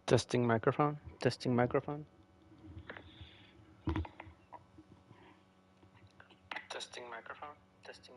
Testing microphone. Testing microphone. Testing microphone. Testing.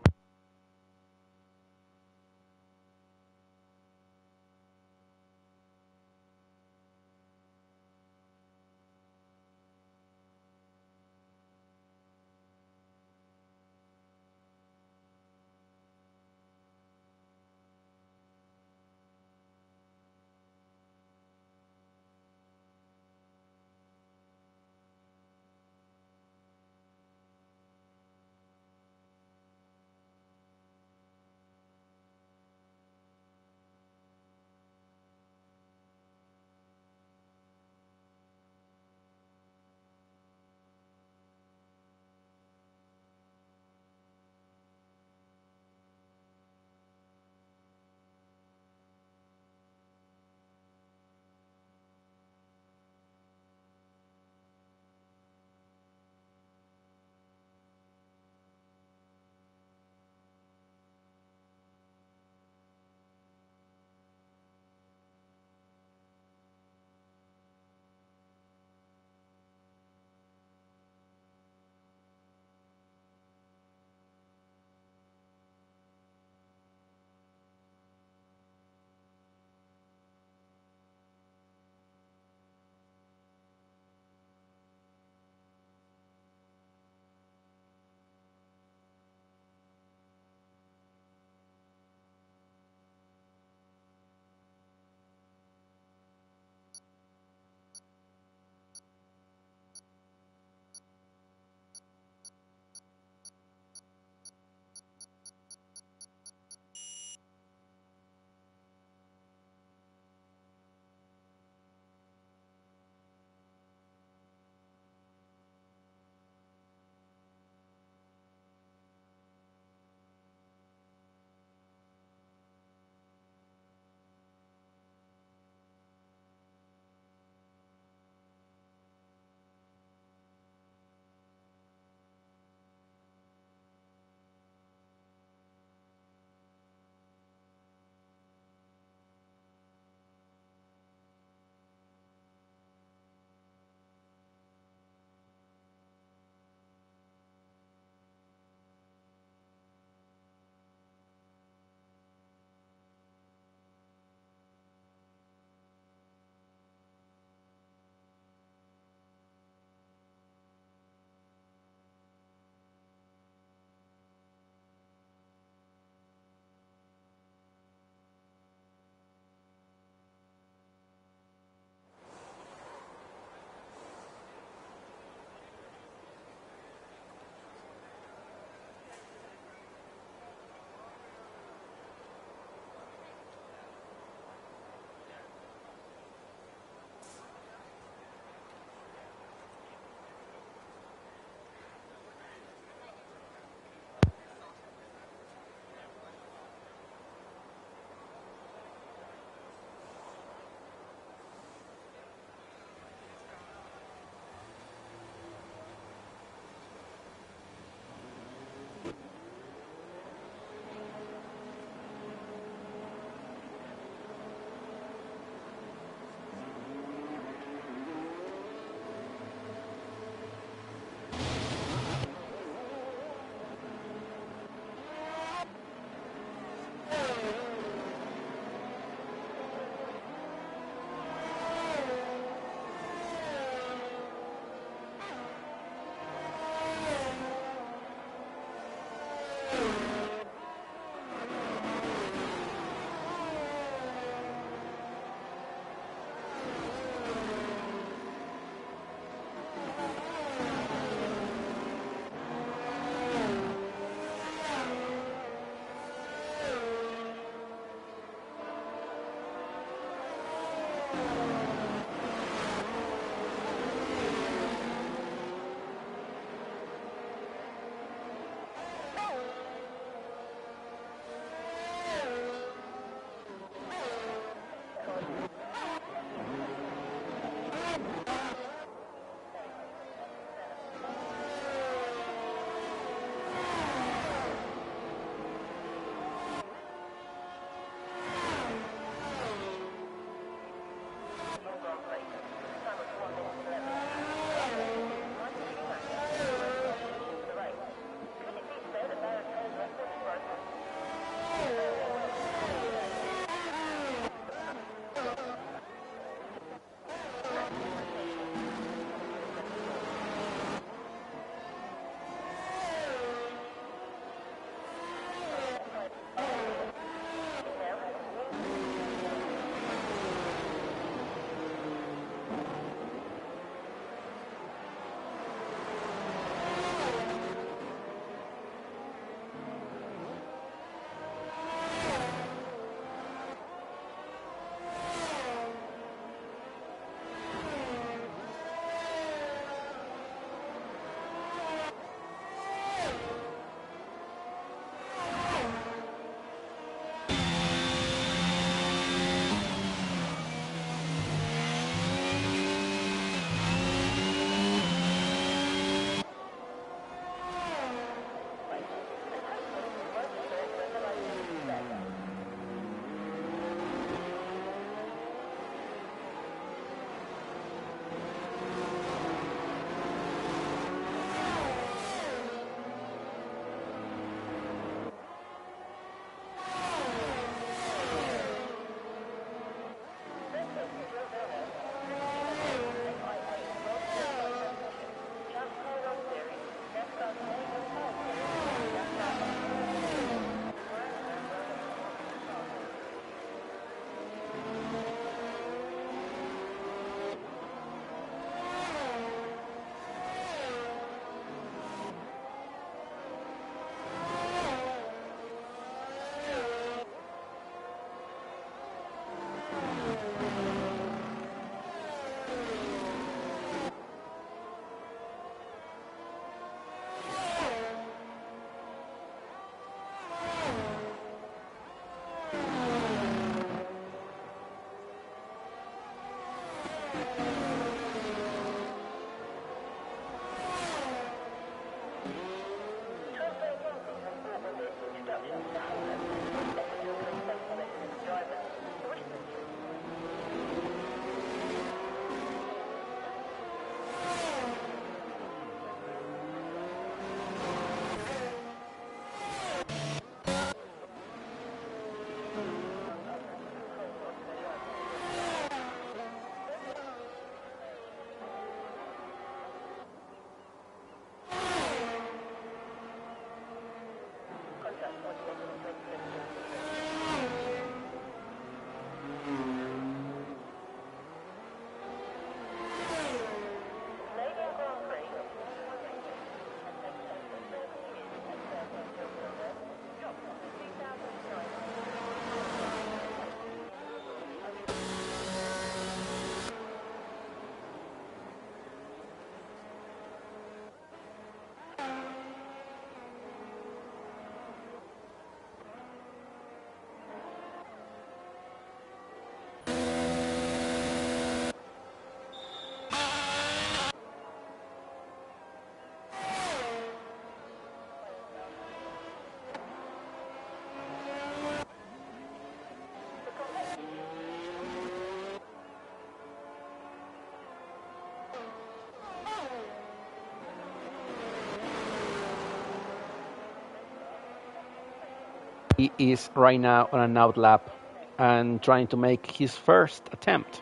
He is right now on an out lap and trying to make his first attempt.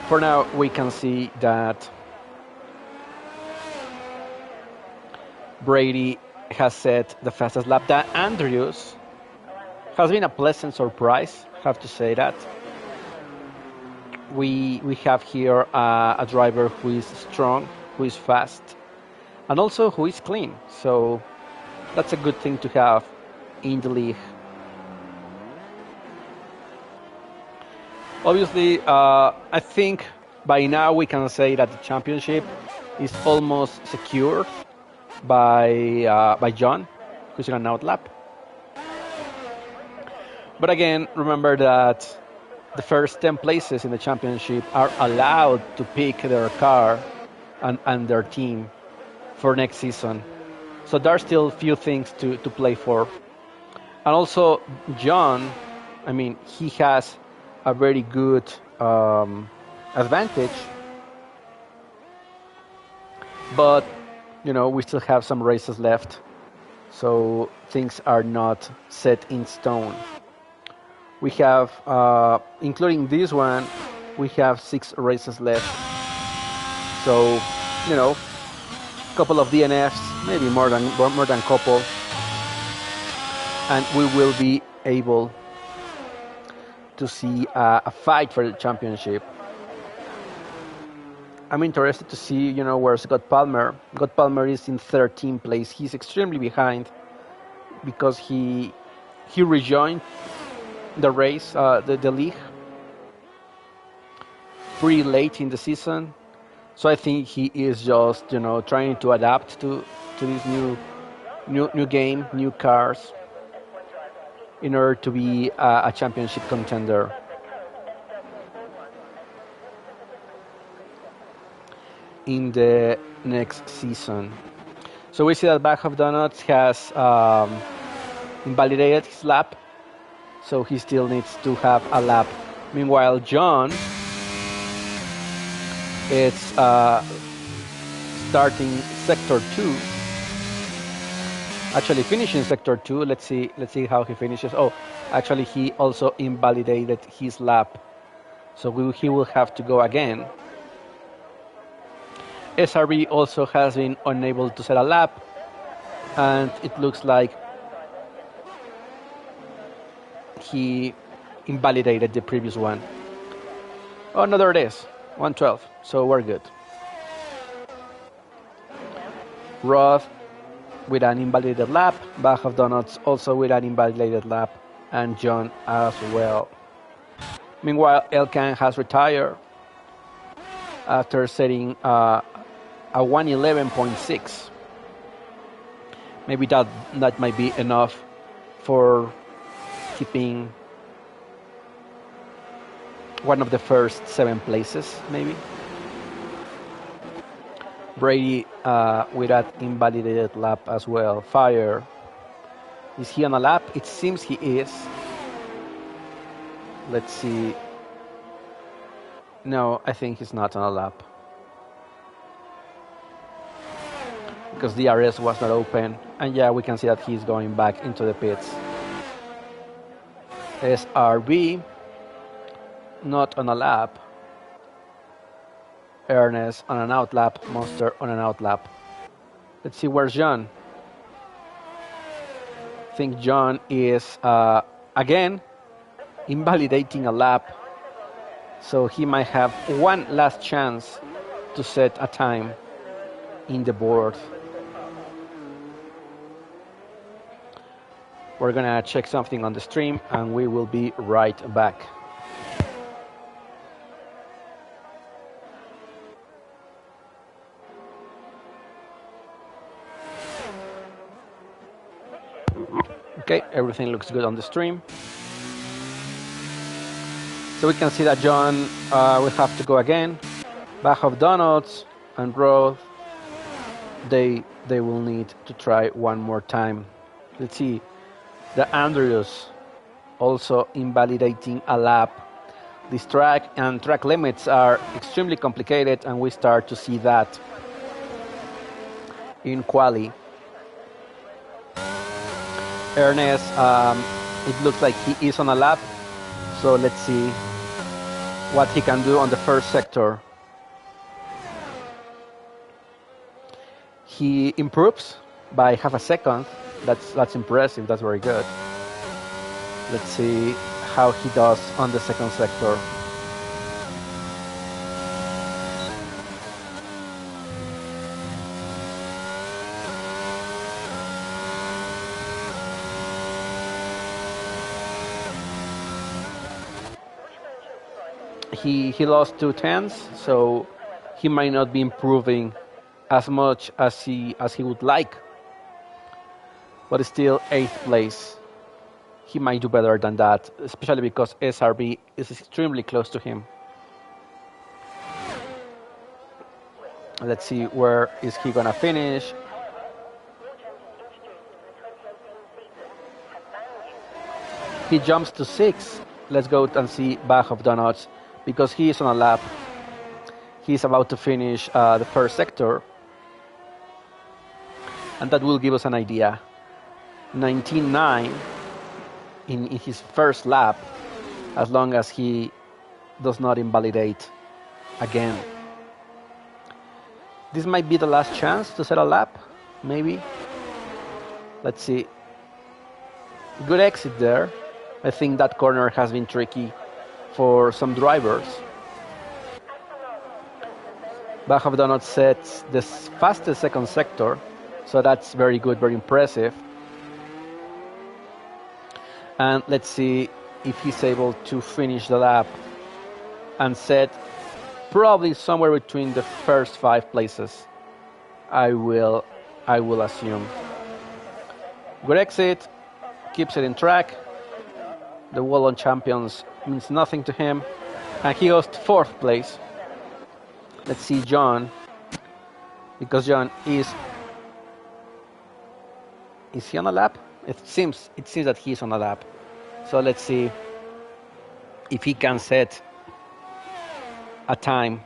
For now, we can see that Brady has set the fastest lap. That Andrews has been a pleasant surprise, have to say that. We have here a driver who is strong, who is fast, and also who is clean. So that's a good thing to have in the league. Obviously, I think by now we can say that the championship is almost secured by John, who's in an out lap. But again, remember that the first 10 places in the championship are allowed to pick their car and their team for next season. So there are still few things to play for. And also, John, I mean, he has a very good advantage. But, you know, we still have some races left. So things are not set in stone. We have, including this one, we have 6 races left. So, you know, a couple of DNFs, maybe more than couple, and we will be able to see a fight for the championship. I'm interested to see, you know, where Scott Palmer. Scott Palmer is in 13th place. He's extremely behind because he rejoined the race, the league, pretty late in the season. So I think he is just, you know, trying to adapt to this new game, new cars, in order to be a championship contender. In the next season. So we see that Bag of Donuts has invalidated his lap, so he still needs to have a lap. Meanwhile, John is starting sector 2. Actually finishing sector 2. Let's see how he finishes. Oh, actually he also invalidated his lap, so he will have to go again. SRB also has been unable to set a lap, and it looks like he invalidated the previous one. Oh, no, there it is, 112, so we're good. Roth with an invalidated lap, Bag of Donuts also with an invalidated lap, and John as well. Meanwhile, Elkan has retired after setting a 111.6. Maybe that might be enough for keeping one of the first 7 places, maybe. Brady with that invalidated lap as well. Fire. Is he on a lap? It seems he is. Let's see. No, I think he's not on a lap, because the DRS was not open. And yeah, we can see that he's going back into the pits. SRB not on a lap. Ernest on an out lap. Monster on an out lap. Let's see, where's John? I think John is again invalidating a lap, so he might have one last chance to set a time in the board. We're gonna check something on the stream and we will be right back. Okay, everything looks good on the stream. So we can see that John will have to go again. Bag of Donuts and Roth, they will need to try one more time. Let's see. The Andrews also invalidating a lap. This track and track limits are extremely complicated, and we start to see that in quali. Ernest, it looks like he is on a lap. So let's see what he can do on the first sector. He improves by half a second. That's impressive. That's very good. Let's see how he does on the second sector. He lost 2 tenths, so he might not be improving as much as he would like. But still, 8th place. He might do better than that, especially because SRB is extremely close to him. Let's see where is he gonna finish. He jumps to 6. Let's go and see Bag of Donuts because he is on a lap. He's about to finish the first sector, and that will give us an idea. 19.9 in his first lap, as long as he does not invalidate again. This might be the last chance to set a lap, maybe. Let's see. Good exit there. I think that corner has been tricky for some drivers. Bag of Donuts sets the fastest second sector, so that's very good, very impressive. And let's see if he's able to finish the lap and set probably somewhere between the first 5 places. I will assume. Good exit, keeps it in track. The Wallon Champions means nothing to him, and he goes to 4th place. Let's see John, because John is he on a lap? It seems that he's on a lap. So let's see if he can set a time.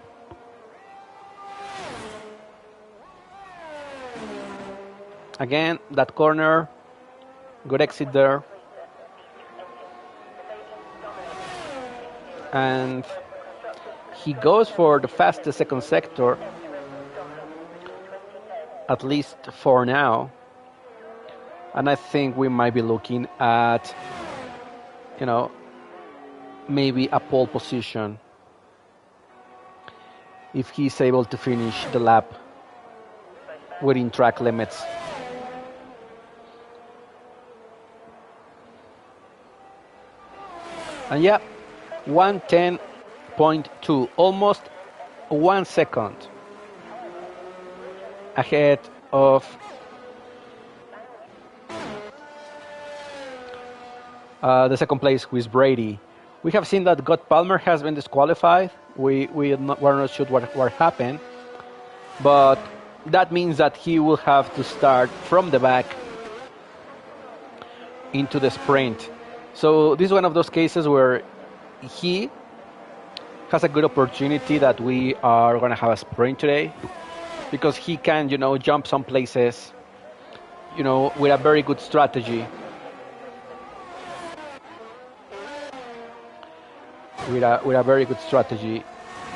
Again, that corner, good exit there. And he goes for the fastest second sector, at least for now. And I think we might be looking at, maybe a pole position if he's able to finish the lap within track limits. And yeah, 110.2, almost 1 second ahead of the second place, who is Brady. We have seen that God Palmer has been disqualified. We're not sure what happened, but that means that he will have to start from the back into the sprint. So this is one of those cases where he has a good opportunity that we are going to have a sprint today, because he can, jump some places, with a very good strategy. With a very good strategy,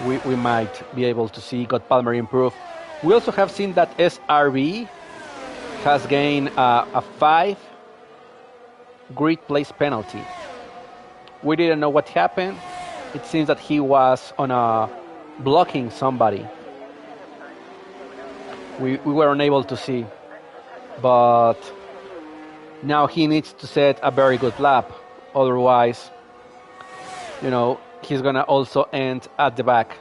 we might be able to see God Palmer improve. We also have seen that SRB has gained a 5 grid place penalty. We didn't know what happened. It seems that he was blocking somebody. We were unable to see, but now he needs to set a very good lap. Otherwise, he's gonna also end at the back.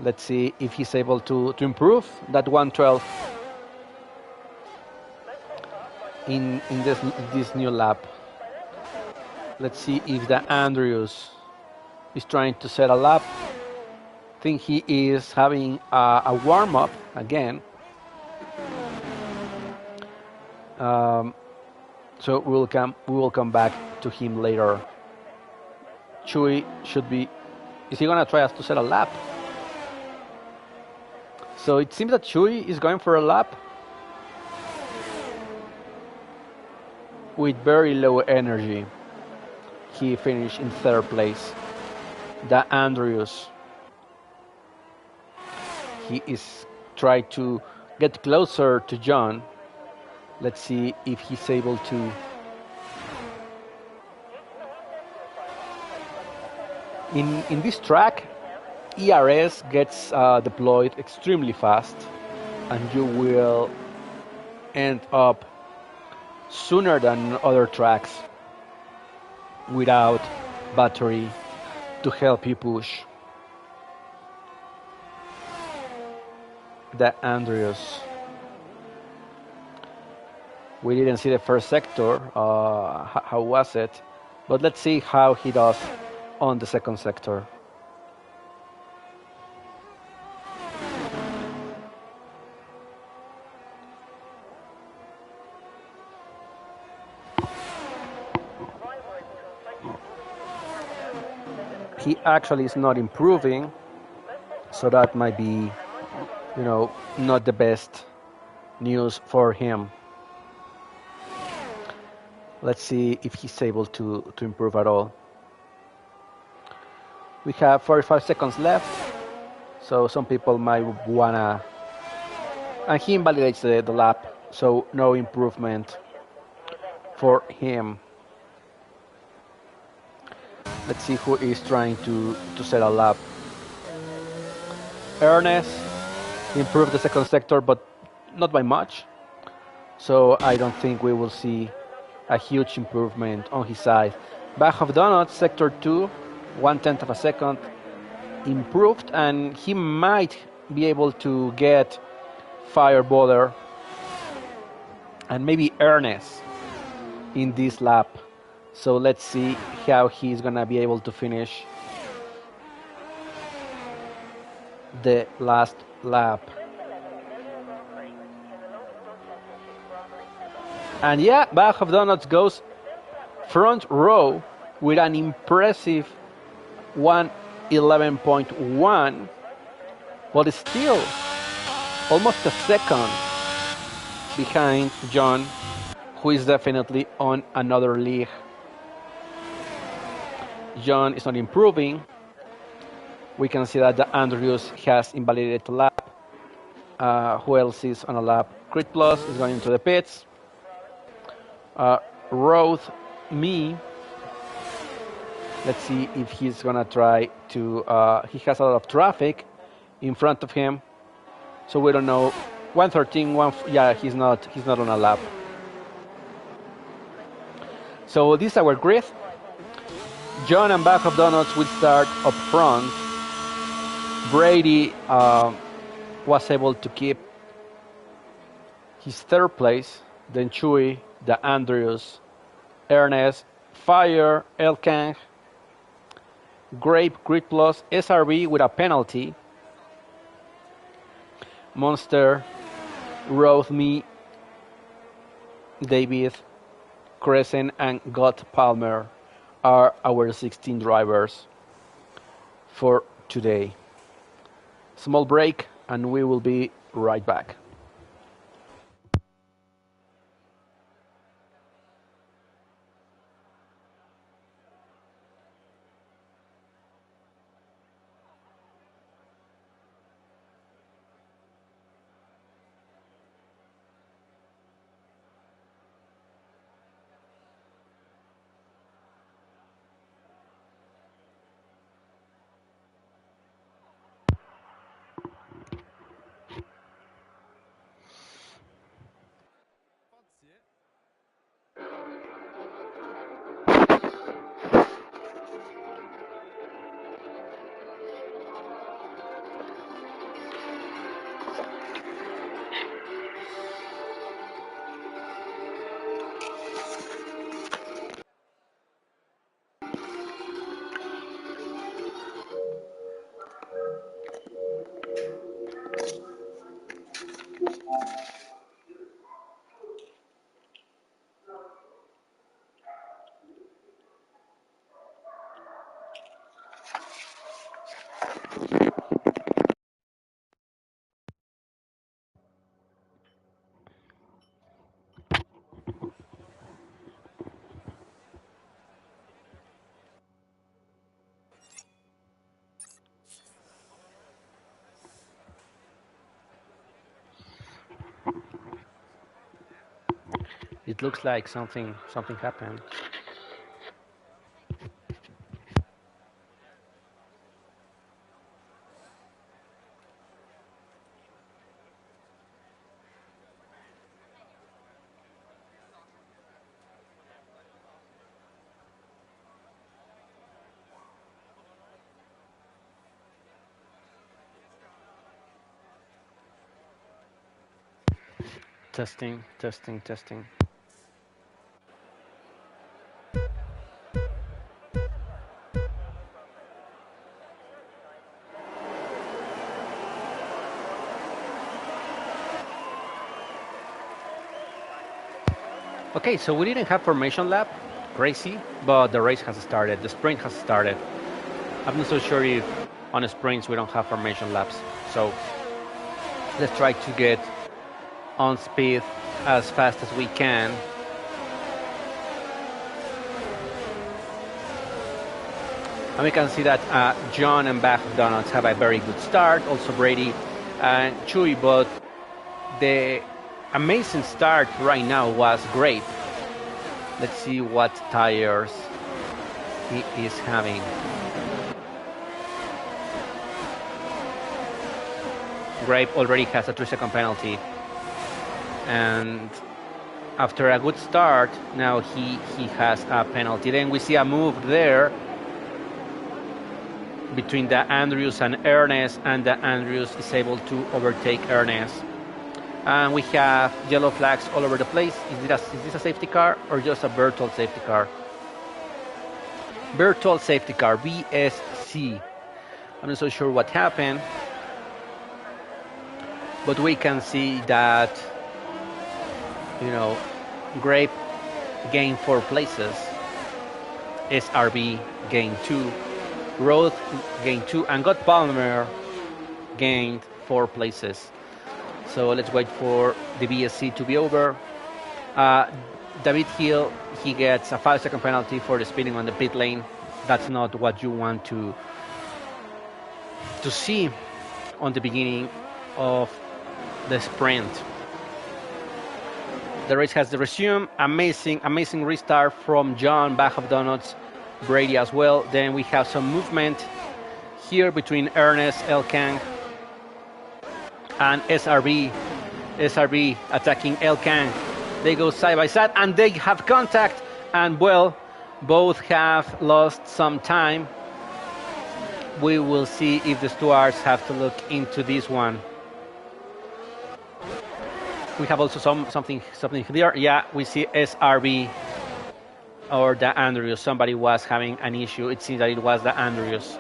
Let's see if he's able to improve that 112 in this new lap. Let's see if the Andrews is trying to set a lap. I think he is having a warm-up again. So we will come back to him later. Chewy should be. Is he gonna try to set a lap? So it seems that Chewy is going for a lap. with very low energy. He finished in third place. The Andrews, he is trying to get closer to John. Let's see if he's able to. In this track, ERS gets deployed extremely fast, and you will end up sooner than other tracks without battery to help you push. The Andrews. We didn't see the first sector. How was it? But let's see how he does on the second sector. He actually is not improving, so that might be, not the best news for him. Let's see if he's able to improve at all. We have 45 seconds left, so some people might wanna. And he invalidates the lap, so no improvement for him. Let's see who is trying to set a lap. Ernest improved the second sector, but not by much. So I don't think we will see a huge improvement on his side. Bag of Donuts, sector 2, 1/10 of a second, improved, and he might be able to get Fireballer and maybe Ernest in this lap. So let's see how he's gonna be able to finish the last lap. And yeah, Bag of Donuts goes front row with an impressive 1:11.1, but still almost a second behind John, who is definitely on another league. John is not improving. We can see that the Andrews has invalidated a lap. Who else is on a lap? Crit Plus is going into the pits. Roth Me. Let's see if he's gonna try to. He has a lot of traffic in front of him, so we don't know. 113. Yeah, he's not on a lap. So this is our grid. John and Bag of Donuts will start up front. Brady was able to keep his third place. Then Chewy, the Andrews, Ernest, Fire, Elkang, Grape, Grid Plus, SRB with a penalty, Monster, Roth Me, David, Crescent, and God Palmer are our 16 drivers for today. Small break, and we will be right back. It looks like something happened. Testing, testing, testing. Okay, so we didn't have formation lap, crazy, but the race has started. The sprint has started. I'm not so sure if on sprints we don't have formation laps. So let's try to get on speed as fast as we can. And we can see that John and Bach Donuts have a very good start. Also Brady and Chewy, but the amazing start right now was Grape. Let's see what tires he is having. Grape already has a 3-second penalty. And after a good start, now he has a penalty. Then we see a move there between the Andrews and Ernest, and the Andrews is able to overtake Ernest. And we have yellow flags all over the place. Is this a safety car or just a Berthold safety car? Berthold safety car, BSC. I'm not so sure what happened, but we can see that, you know, Grape gained 4 places, SRB gained 2, Roth gained 2, and God Palmer gained 4 places. So let's wait for the BSC to be over. David Hill, he gets a 5-second penalty for the speeding on the pit lane. That's not what you want to see on the beginning of the sprint. The race has resumed. Amazing restart from John, Bach of Donuts, Brady as well. Then we have some movement here between Ernest Elkang and SRB. SRB attacking Elkang. They go side by side and they have contact, and well, both have lost some time. We will see if the stewards have to look into this one. We have also something here. Yeah, we see SRB or the Andrews. Somebody was having an issue. It seems that it was the Andrews.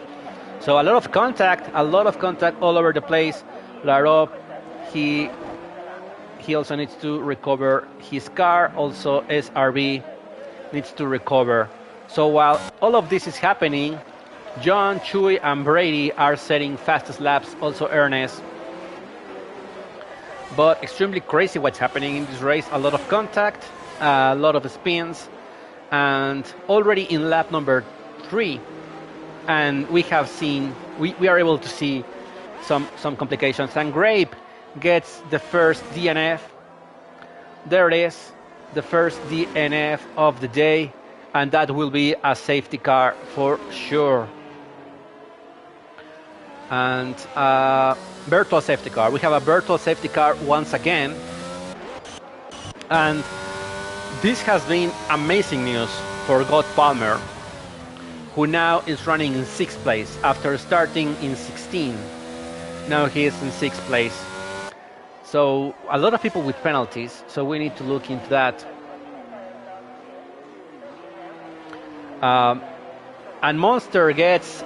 So a lot of contact all over the place. Larop, he also needs to recover his car. Also SRB needs to recover. So while all of this is happening, John, Chewy, and Brady are setting fastest laps. Also Ernest. But extremely crazy what's happening in this race. A lot of contact, a lot of spins, and already in lap number 3, and we are able to see some complications. And Grape gets the first DNF. There it is, the first DNF of the day, and that will be a safety car for sure. And Berthold safety car. We have a Berthold safety car once again. And this has been amazing news for God Palmer, who now is running in 6th place after starting in 16. Now he is in 6th place. So a lot of people with penalties, so we need to look into that. And Monster gets...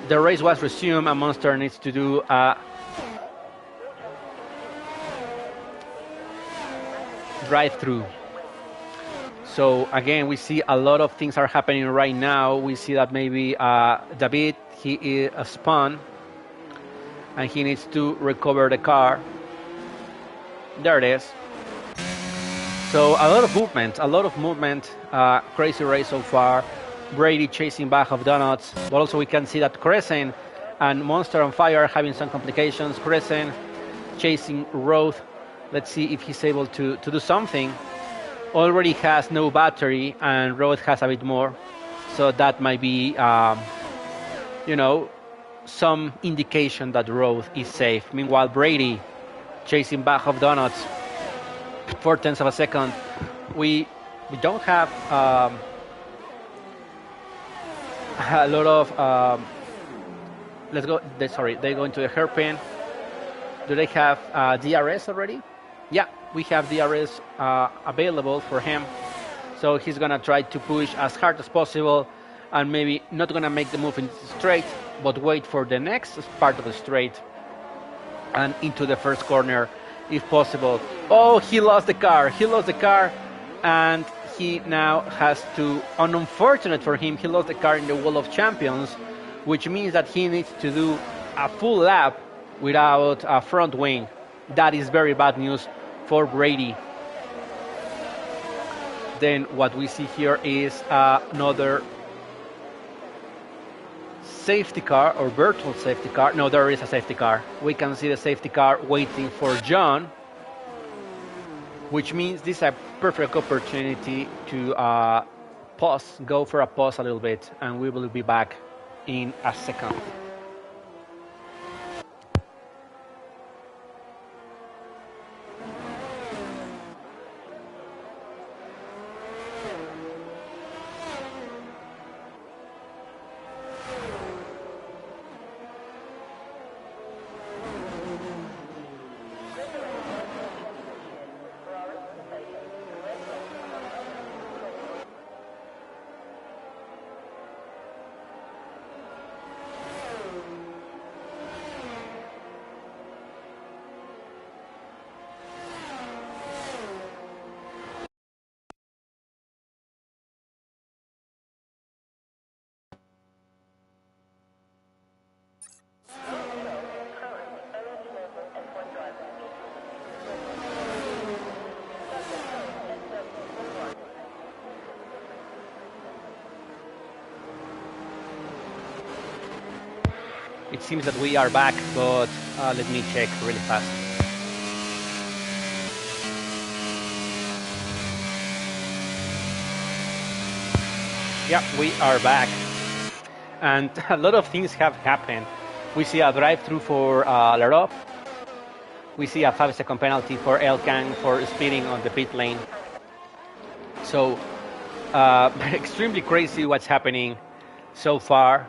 the race was resumed, and Monster needs to do a drive-through. So again, we see a lot of things are happening right now. We see that maybe David, he is spun, and he needs to recover the car. There it is. So a lot of movement, crazy race so far. Brady chasing Bach of Donuts, but also we can see that Crescent and Monster on Fire are having some complications. Crescent chasing Roth Let's see if he's able to do something. Already has no battery, and Road has a bit more, so that might be, you know, some indication that Road is safe. Meanwhile, Brady chasing back of Donuts, 4 tenths of a second. We we don't have a lot of. Let's go. Sorry, they go into the hairpin. Do they have DRS already? Yeah, we have DRS available for him. So he's gonna try to push as hard as possible, and maybe not gonna make the move into the straight, but wait for the next part of the straight and into the first corner if possible. Oh, he lost the car. He lost the car, and he now has to. Unfortunate for him, he lost the car in the Wall of Champions, which means that he needs to do a full lap without a front wing. That is very bad news for Brady. Then what we see here is another safety car or virtual safety car. No, there is a safety car. We can see the safety car waiting for John, which means this is a perfect opportunity to pause, go for a pause a little bit, and we will be back in a second. It seems that we are back, but let me check really fast. Yeah, we are back. And a lot of things have happened. We see a drive-through for Larov. We see a 5-second penalty for Elkan for speeding on the pit lane. So, extremely crazy what's happening so far.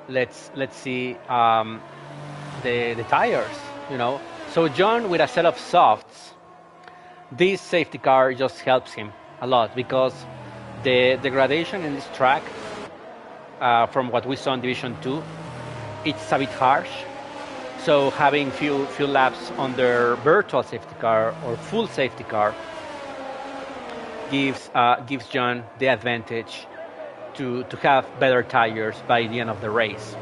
Let's see the tires, you know. So John with a set of softs, this safety car just helps him a lot because the degradation in this track, from what we saw in Division 2, it's a bit harsh. So having few laps on their virtual safety car or full safety car gives John the advantage to have better tires by the end of the race.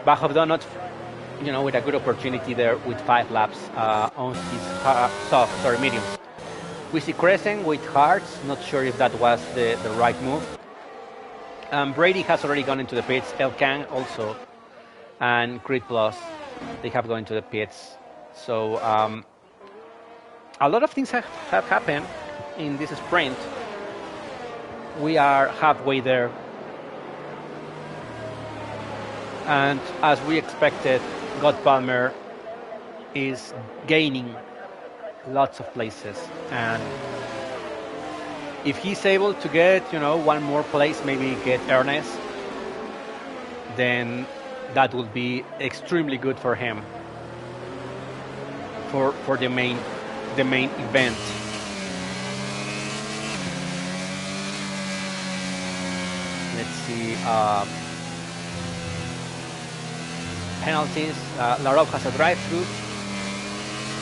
Bachov Donut, you know, with a good opportunity there with 5 laps on his mediums. We see Crescent with Hearts, not sure if that was the right move. Brady has already gone into the pits, Elkan also, and Grid Plus, they have gone into the pits. So a lot of things have happened in this sprint. We are halfway there. And as we expected, God Palmer is gaining lots of places. And if he's able to get, you know, one more place, maybe get Ernest, then that would be extremely good for him for the main event. Let's see. Penalties. Larov has a drive-through,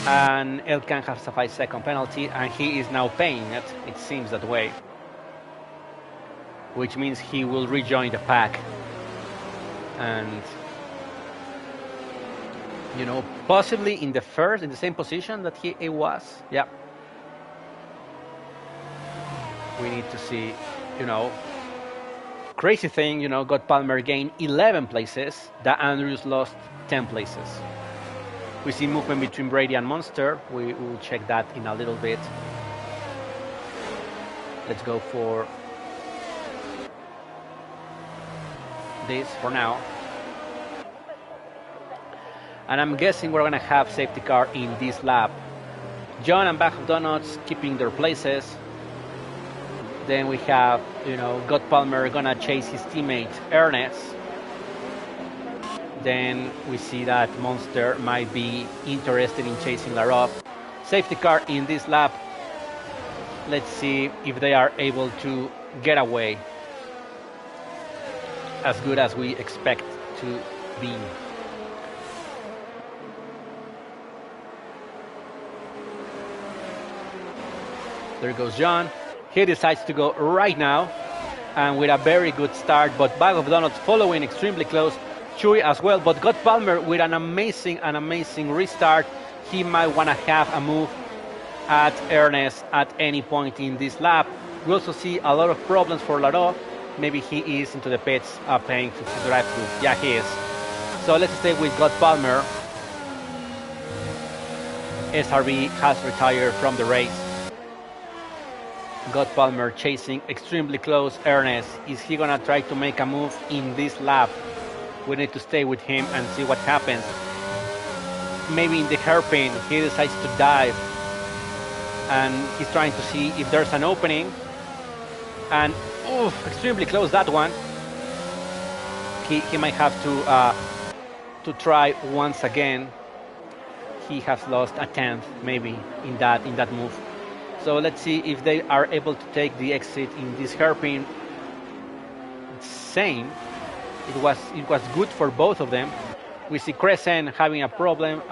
and Elkan has a 5-second penalty, and he is now paying it. It seems that way, which means he will rejoin the pack, and you know, possibly in the same position that he was. Yeah. We need to see, you know. Crazy thing, you know, God Palmer gained 11 places, that Andrews lost 10 places. We see movement between Brady and Monster. We will check that in a little bit. Let's go for this for now. And I'm guessing we're going to have safety car in this lap. John and Bag of Donuts keeping their places. Then we have, God Palmer going to chase his teammate Ernest. Then we see that Monster might be interested in chasing Laroff. Safety car in this lap. Let's see if they are able to get away as good as we expect to be. There goes John. He decides to go right now, and with a very good start, but Bag of Donuts following extremely close. Chewy as well, but God Palmer with an amazing restart. He might want to have a move at Ernest at any point in this lap. We also see a lot of problems for Laro. Maybe he is into the pits paying to drive through. Yeah, he is. So let's stay with God Palmer. SRB has retired from the race. God Palmer chasing extremely close Ernest. Is he gonna try to make a move in this lap? We need to stay with him and see what happens. Maybe in the hairpin he decides to dive, and he's trying to see if there's an opening. And extremely close that one. He might have to try once again. He has lost a tenth maybe in that move. So let's see if they are able to take the exit in this hairpin. Same. It was good for both of them. We see Crescent having a problem,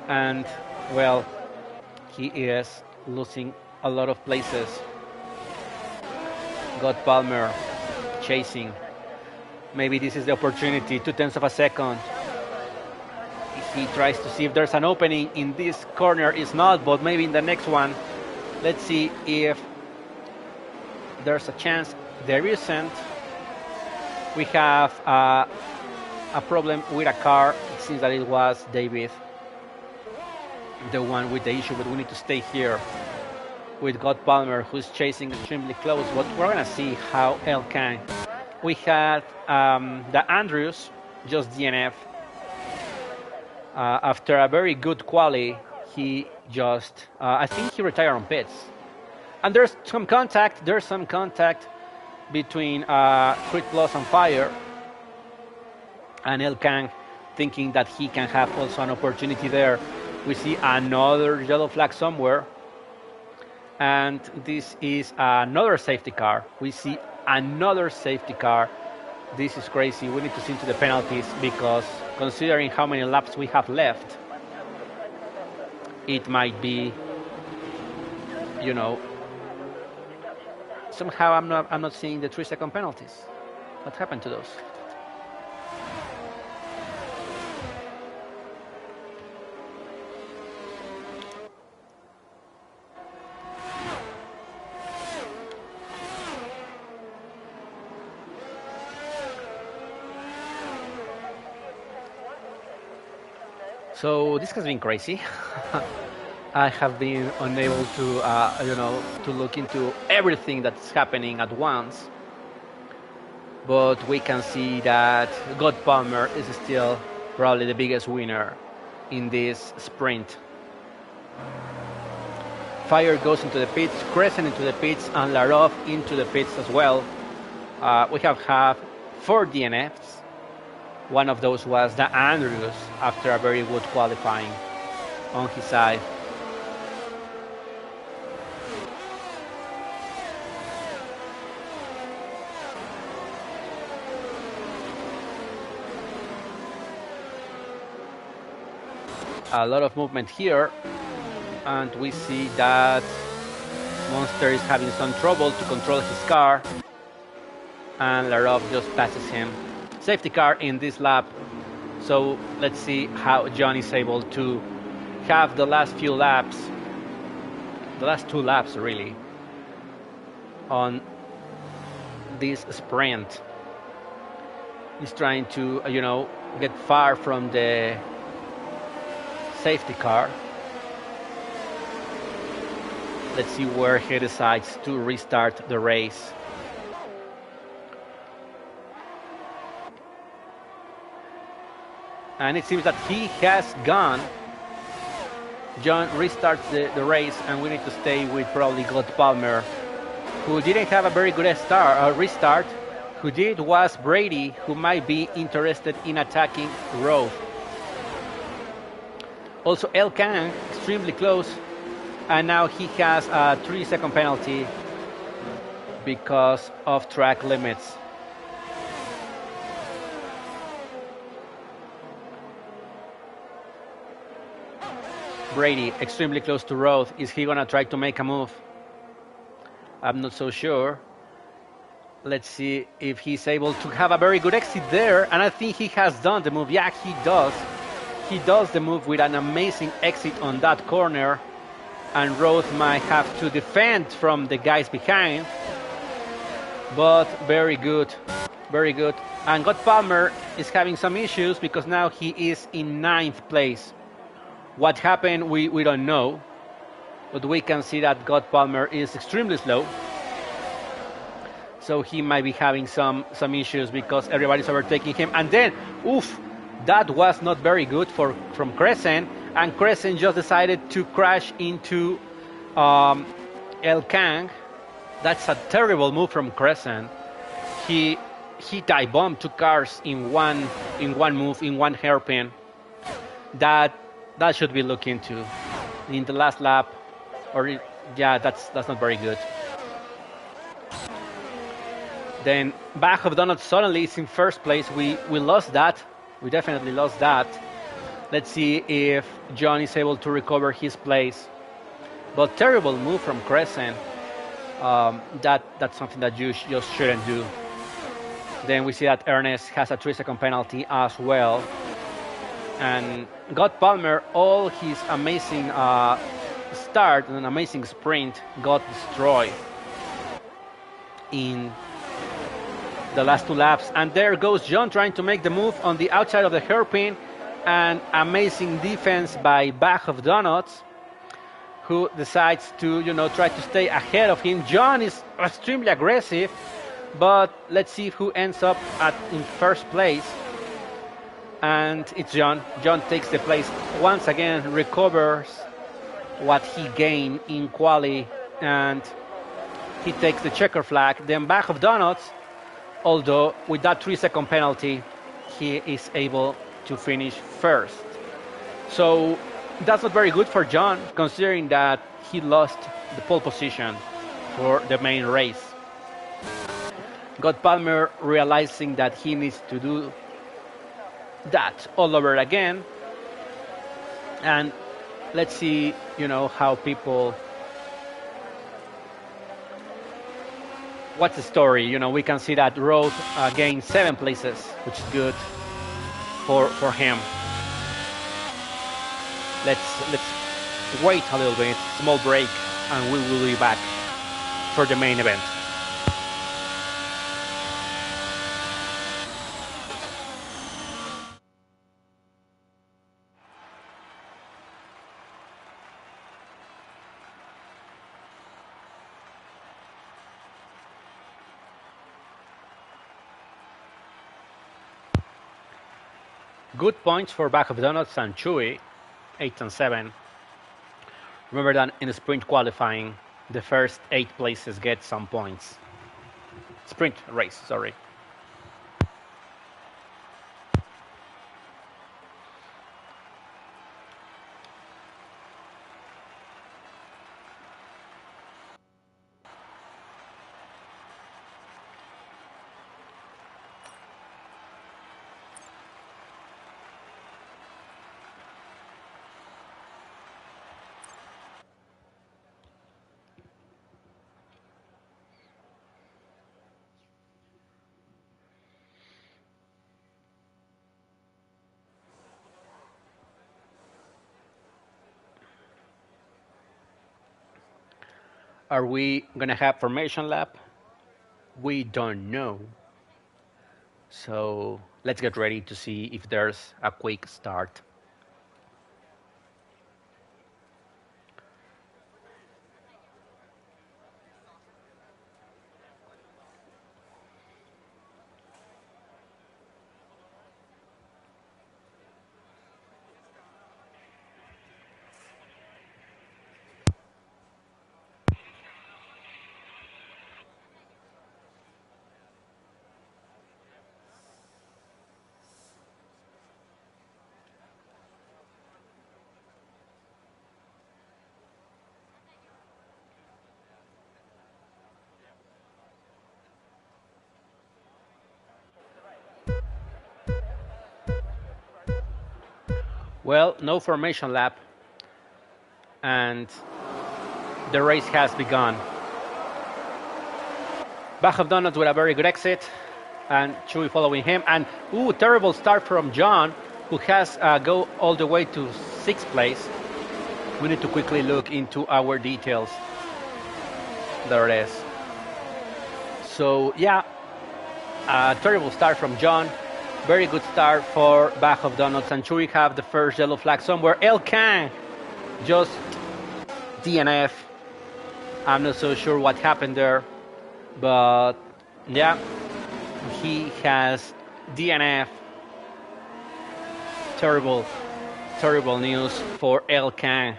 and well, he is losing a lot of places. God Palmer chasing. Maybe this is the opportunity. 0.2 of a second. He tries to see if there's an opening in this corner. It's not, but maybe in the next one. Let's see if there's a chance. There isn't. We have a problem with a car. It seems that it was David, the one with the issue, but we need to stay here with God Palmer, who's chasing extremely close. But we're going to see how El Kang. We had the Andrews, just DNF. After a very good quali, he just, I think he retired on pits. And there's some contact. Between Crit Plus and Fire, and El Kang thinking that he can have also an opportunity there. We see another yellow flag somewhere, and this is another safety car. We see another safety car. This is crazy. We need to see to the penalties, because considering how many laps we have left, it might be, somehow I'm not seeing the 3-second penalties. What happened to those? So this has been crazy. I have been unable to look into everything that's happening at once. But we can see that God Palmer is still probably the biggest winner in this sprint. Fire goes into the pits, Crescent into the pits, and Laroff into the pits as well. We have had 4 DNFs. One of those was the Andrews after a very good qualifying on his side. A lot of movement here, and we see that Monster is having some trouble to control his car, and Laroff just passes him. Safety car in this lap, so let's see how John is able to have the last few laps, the last 2 laps really, on this sprint. He's trying to, get far from the safety car. Let's see where he decides to restart the race. And it seems that he has gone. John restarts the race, and we need to stay with probably God Palmer, who didn't have a very good restart. Who did was Brady, who might be interested in attacking Rowe. Also, El Kang, extremely close, and now he has a 3-second penalty because of track limits. Brady, extremely close to Rowe. Is he going to try to make a move? I'm not so sure. Let's see if he's able to have a very good exit there. And I think he has done the move. Yeah, he does. He does the move with an amazing exit on that corner. And Rowe might have to defend from the guys behind. But very good. Very good. And God Palmer is having some issues because now he is in 9th place. What happened, we don't know. But we can see that God Palmer is extremely slow. So he might be having some issues because everybody's overtaking him. And then, oof, that was not very good from Crescent. And Crescent just decided to crash into El Kang. That's a terrible move from Crescent. He dive bombed 2 cars in one move, in one hairpin. That should be looked into in the last lap. Yeah, that's not very good. Then Bach of Donuts suddenly is in 1st place. We lost that. We definitely lost that. Let's see if John is able to recover his place. But terrible move from Crescent. That's something that you just shouldn't do. Then we see that Ernest has a 3-second penalty as well. And God Palmer, all his amazing start and an amazing sprint got destroyed in the last 2 laps. And there goes John trying to make the move on the outside of the hairpin. And amazing defense by Bach of Donuts, who decides to try to stay ahead of him. John is extremely aggressive, but let's see who ends up in 1st place. And it's John. John takes the place once again, recovers what he gained in quali, and he takes the checker flag. Then Bach of Donuts, although with that 3-second penalty, he is able to finish 1st. So that's not very good for John, considering that he lost the pole position for the main race. God Palmer realizing that he needs to do that all over again. And let's see, how people... What's the story? We can see that Rowe gained 7 places, which is good for him. Let's wait a little bit, small break, and we will be back for the main event. Good points for Bach of Donuts and Chewy, 8 and 7. Remember that in the sprint qualifying, the first 8 places get some points. Sprint race, sorry. Are we going to have formation lap? We don't know. So let's get ready to see if there's a quick start. Well, no formation lap, and the race has begun. Bach of Donuts with a very good exit, and Chewy following him. And terrible start from John, who has go all the way to sixth place. We need to quickly look into our details. There it is. So yeah, a terrible start from John. Very good start for Bach of Donuts, and Chewy have the first yellow flag somewhere. El Kang just DNF. I'm not so sure what happened there, but yeah, he has DNF. Terrible, terrible news for El Kang.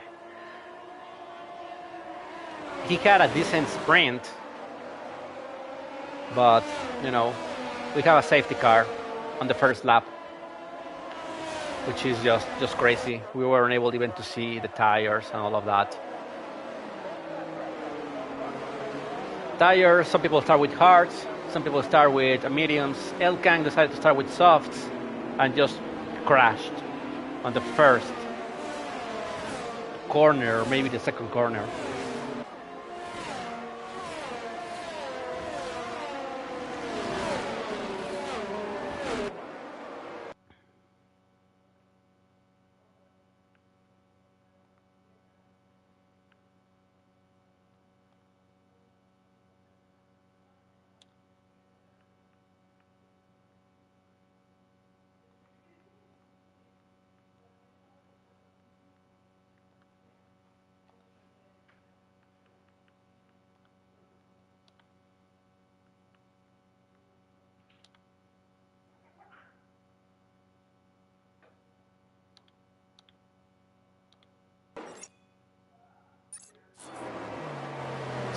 He had a decent sprint, but we have a safety car on the first lap, which is just crazy. We weren't able even to see the tires and all of that. Tires, some people start with hards, some people start with mediums. El Kang decided to start with softs and just crashed on the first corner, or maybe the second corner.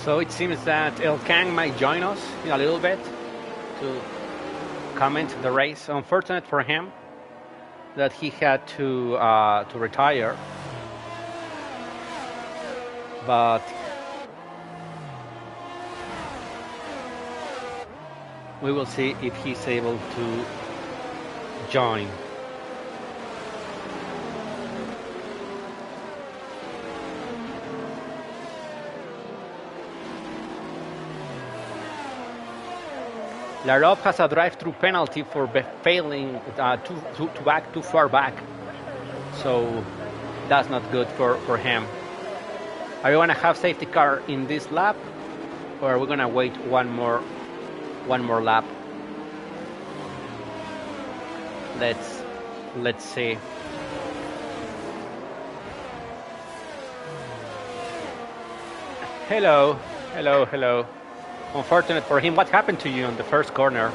So it seems that El Kang might join us in a little bit to comment the race. Unfortunate for him that he had to retire, but we will see if he's able to join. Larobe has a drive-through penalty for failing to back too far back. So that's not good for him. Are we going to have safety car in this lap, or are we going to wait one more lap? Let's see. Hello. Unfortunate for him. What happened to you on the first corner?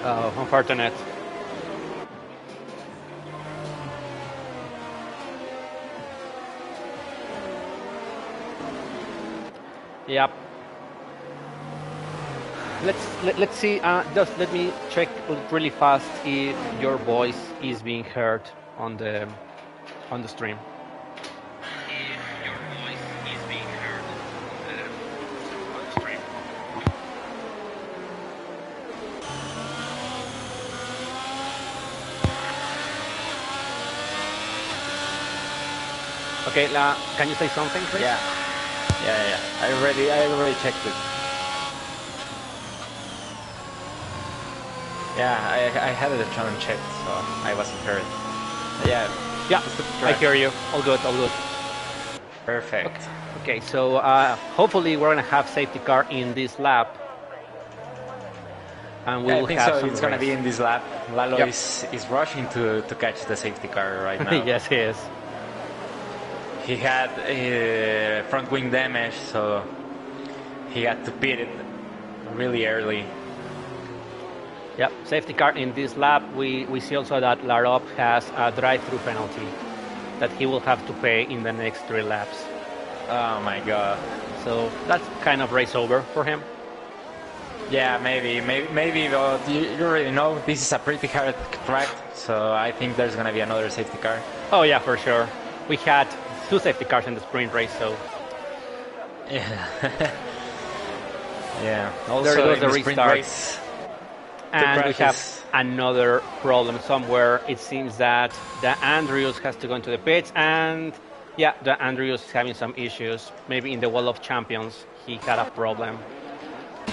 Oh, unfortunate. Yep. Let's see. Just let me check really fast if your voice is being heard on the stream. If your voice is being heard on the stream. Okay, can you say something, please? Yeah. I already checked it. Yeah, I had it turned checked, so I wasn't heard. Yeah, I hear you. All good. Perfect. Okay, so hopefully we're gonna have safety car in this lap, and we will I think have so. some It's gonna race. be in this lap. Lalo Yep. is rushing to catch the safety car right now. Yes, he is. He had front wing damage, so he had to pit it really early. Yep, safety car in this lap. We see also that Larobe has a drive-through penalty that he will have to pay in the next 3 laps. Oh my god. So that's kind of race over for him. Yeah, maybe. But you already know this is a pretty hard track, so I think there's gonna be another safety car. Oh yeah, for sure. We had 2 safety cars in the sprint race, so Yeah. Yeah. there Also goes in the the sprint restart. race, And we have crashes. another problem somewhere. It seems that the Andrews has to go into the pits, and yeah, the Andrews is having some issues. Maybe in the Wall of Champions, he had a problem.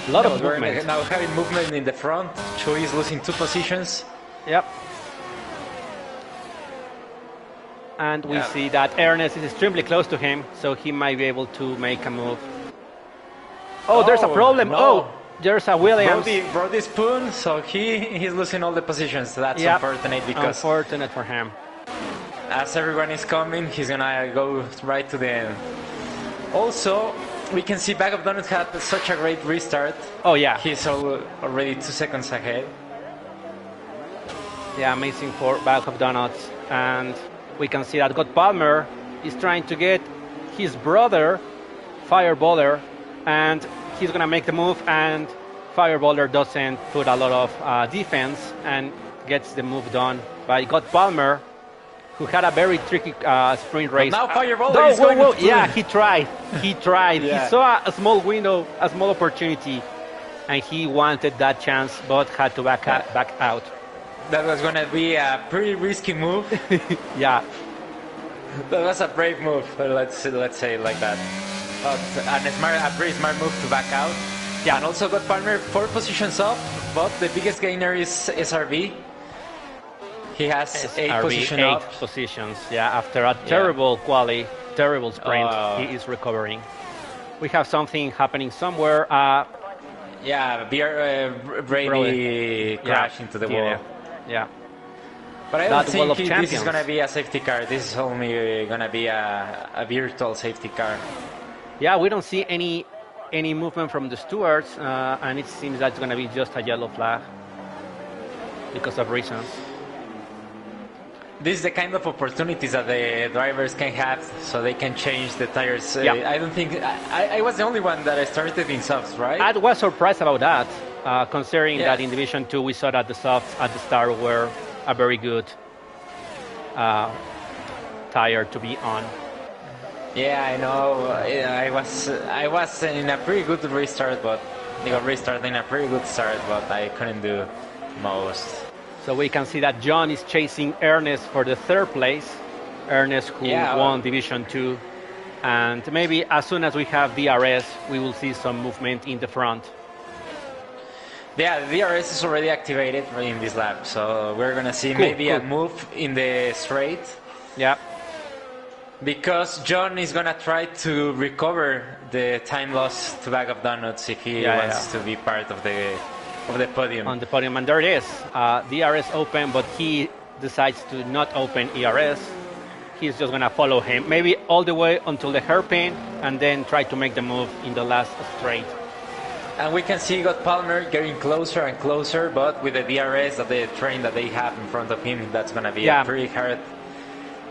A lot of We're movement. now having movement in the front. Choi is losing 2 positions. Yep. And we Yeah. see that Ernest is extremely close to him, so he might be able to make a move. Oh, there's a Oh, problem. no. Oh, there's a Williams. Brody Spoon, so he's losing all the positions. That's Yep. unfortunate because Unfortunate for him. as everyone is coming, he's gonna go right to the end. Also, we can see Bag of Donuts had such a great restart. Oh yeah, He's already 2 seconds ahead. yeah, amazing for Bag of Donuts. And we can see that God Palmer is trying to get his brother, Fireballer, and he's gonna make the move, and Fireballer doesn't put a lot of defense and gets the move done by God Palmer, who had a very tricky sprint race. now Fireballer No, is going to- yeah, he tried. He tried. Yeah. He saw a small window, a small opportunity, and he wanted that chance, but had to back out. That was gonna be a pretty risky move. Yeah, That was a brave move. Let's say it like that. But a pretty smart move to back out. Yeah. And also got Palmer 4 positions up, but the biggest gainer is SRV. He has 8 RB, positions 8 up. positions. Yeah, after a terrible terrible sprint, Oh. he is recovering. We have something happening somewhere. Yeah, Brady crashed into the wall. Yeah. But I That don't Wall think of this is Champions. gonna be a safety car. This is only gonna be a virtual safety car. Yeah, we don't see any movement from the stewards, and it seems that's going to be just a yellow flag because of reasons. This is the kind of opportunities that the drivers can have, so they can change the tires. Yeah. I don't think I was the only one that I started in softs, right? I was surprised about that, considering Yeah. that in Division 2 we saw that the softs at the start were a very good tire to be on. Yeah, I know. I was in a pretty good restart, but they got restarted in a pretty good start, but I couldn't do most. So we can see that John is chasing Ernest for the 3rd place. Ernest, who Yeah. won Division 2. And maybe as soon as we have DRS, we will see some movement in the front. Yeah, the DRS is already activated in this lap, so we're gonna see Cool, maybe a cool. move in the straight. Yeah. Because John is gonna try to recover the time loss to Bag of Donuts if he Yeah, wants to be part of the podium. On the podium, and there it is. DRS open, but he decides to not open ERS. He's just gonna follow him, maybe all the way until the hairpin, and then try to make the move in the last straight. And we can see God Palmer getting closer and closer, but with the DRS of the train that they have in front of him, that's gonna be Yeah. a pretty hard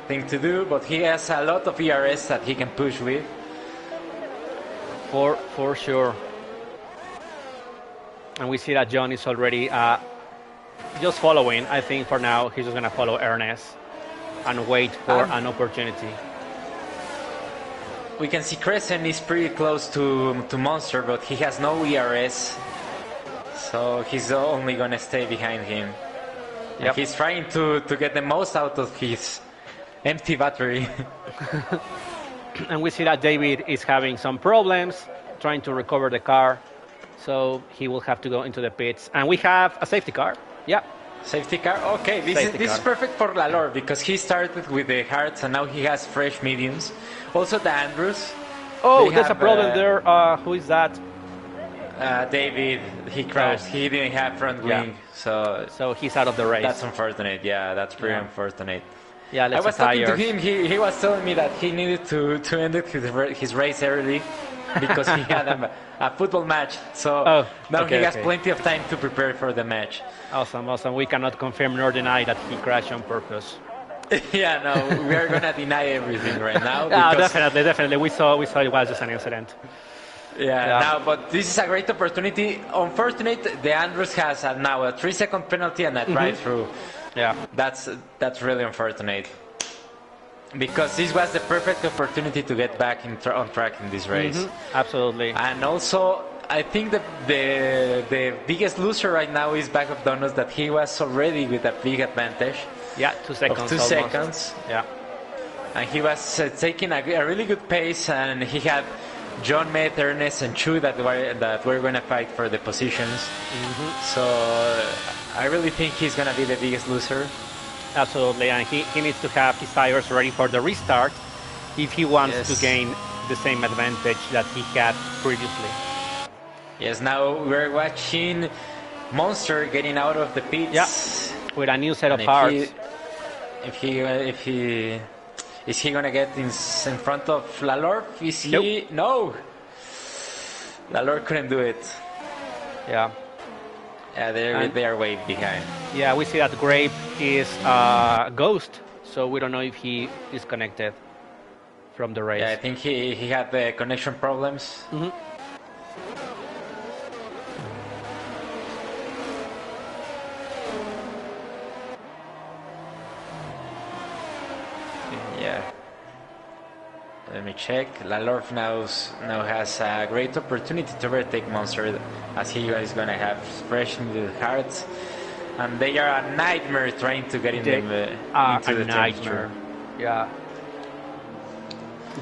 thing to do. But he has a lot of ERS that he can push with. For sure. And we see that John is already just following. I think for now he's just gonna follow Ernest and wait for an opportunity. We can see Crescent is pretty close to Monster, but he has no ERS, so he's only gonna stay behind him. And Yep. he's trying to get the most out of his empty battery. And we see that David is having some problems trying to recover the car, so he will have to go into the pits. And we have a safety car. Yeah. Safety car? Okay, this Safety is car. perfect for Lalor because he started with the hards and now he has fresh mediums. Also the Andrews. Oh, They there's a have, problem there. Who is that? David, he crashed. Oh. He didn't have front Yeah. wing, so So he's out of the race. that's unfortunate. Yeah, that's pretty Yeah. unfortunate. Yeah, I let's was talking to tires. him. He was telling me that he needed to end his race early because he had a football match. So Oh, now okay, he has okay. plenty of time to prepare for the match. Awesome. We cannot confirm nor deny that he crashed on purpose. Yeah, no, we are gonna deny everything right now Yeah, because definitely. We saw it was just an incident. yeah, Yeah. now but this is a great opportunity. Unfortunate, the Andrews has now a 3-second penalty and a drive-through. Yeah. That's really unfortunate because this was the perfect opportunity to get back on track in this race. Absolutely. And also, I think that the biggest loser right now is back of Donuts that he was already with a big advantage Yeah, 2 seconds. of 2 almost. seconds. Yeah. And he was taking a really good pace, and he had John Met, Ernest, and Chu that were going to fight for the positions. So I really think he's going to be the biggest loser. Absolutely, and he needs to have his tires ready for the restart if he wants Yes. to gain the same advantage that he had previously. Yes, now we're watching Monster getting out of the pits. Yeah, with a new set of And parts. if he is he gonna get in front of Lalor? Is he? Nope. No. Lalor couldn't do it. Yeah, Yeah, And- they are way behind. yeah, we see that Grape is Ghost, so we don't know if he is connected from the race. Yeah, I think he had the connection problems. Yeah. Let me check. Lalorf now has a great opportunity to overtake Monster as he is going to have fresh new hearts. And they are a nightmare trying to get in They are into a the nightmare. temperature. Yeah,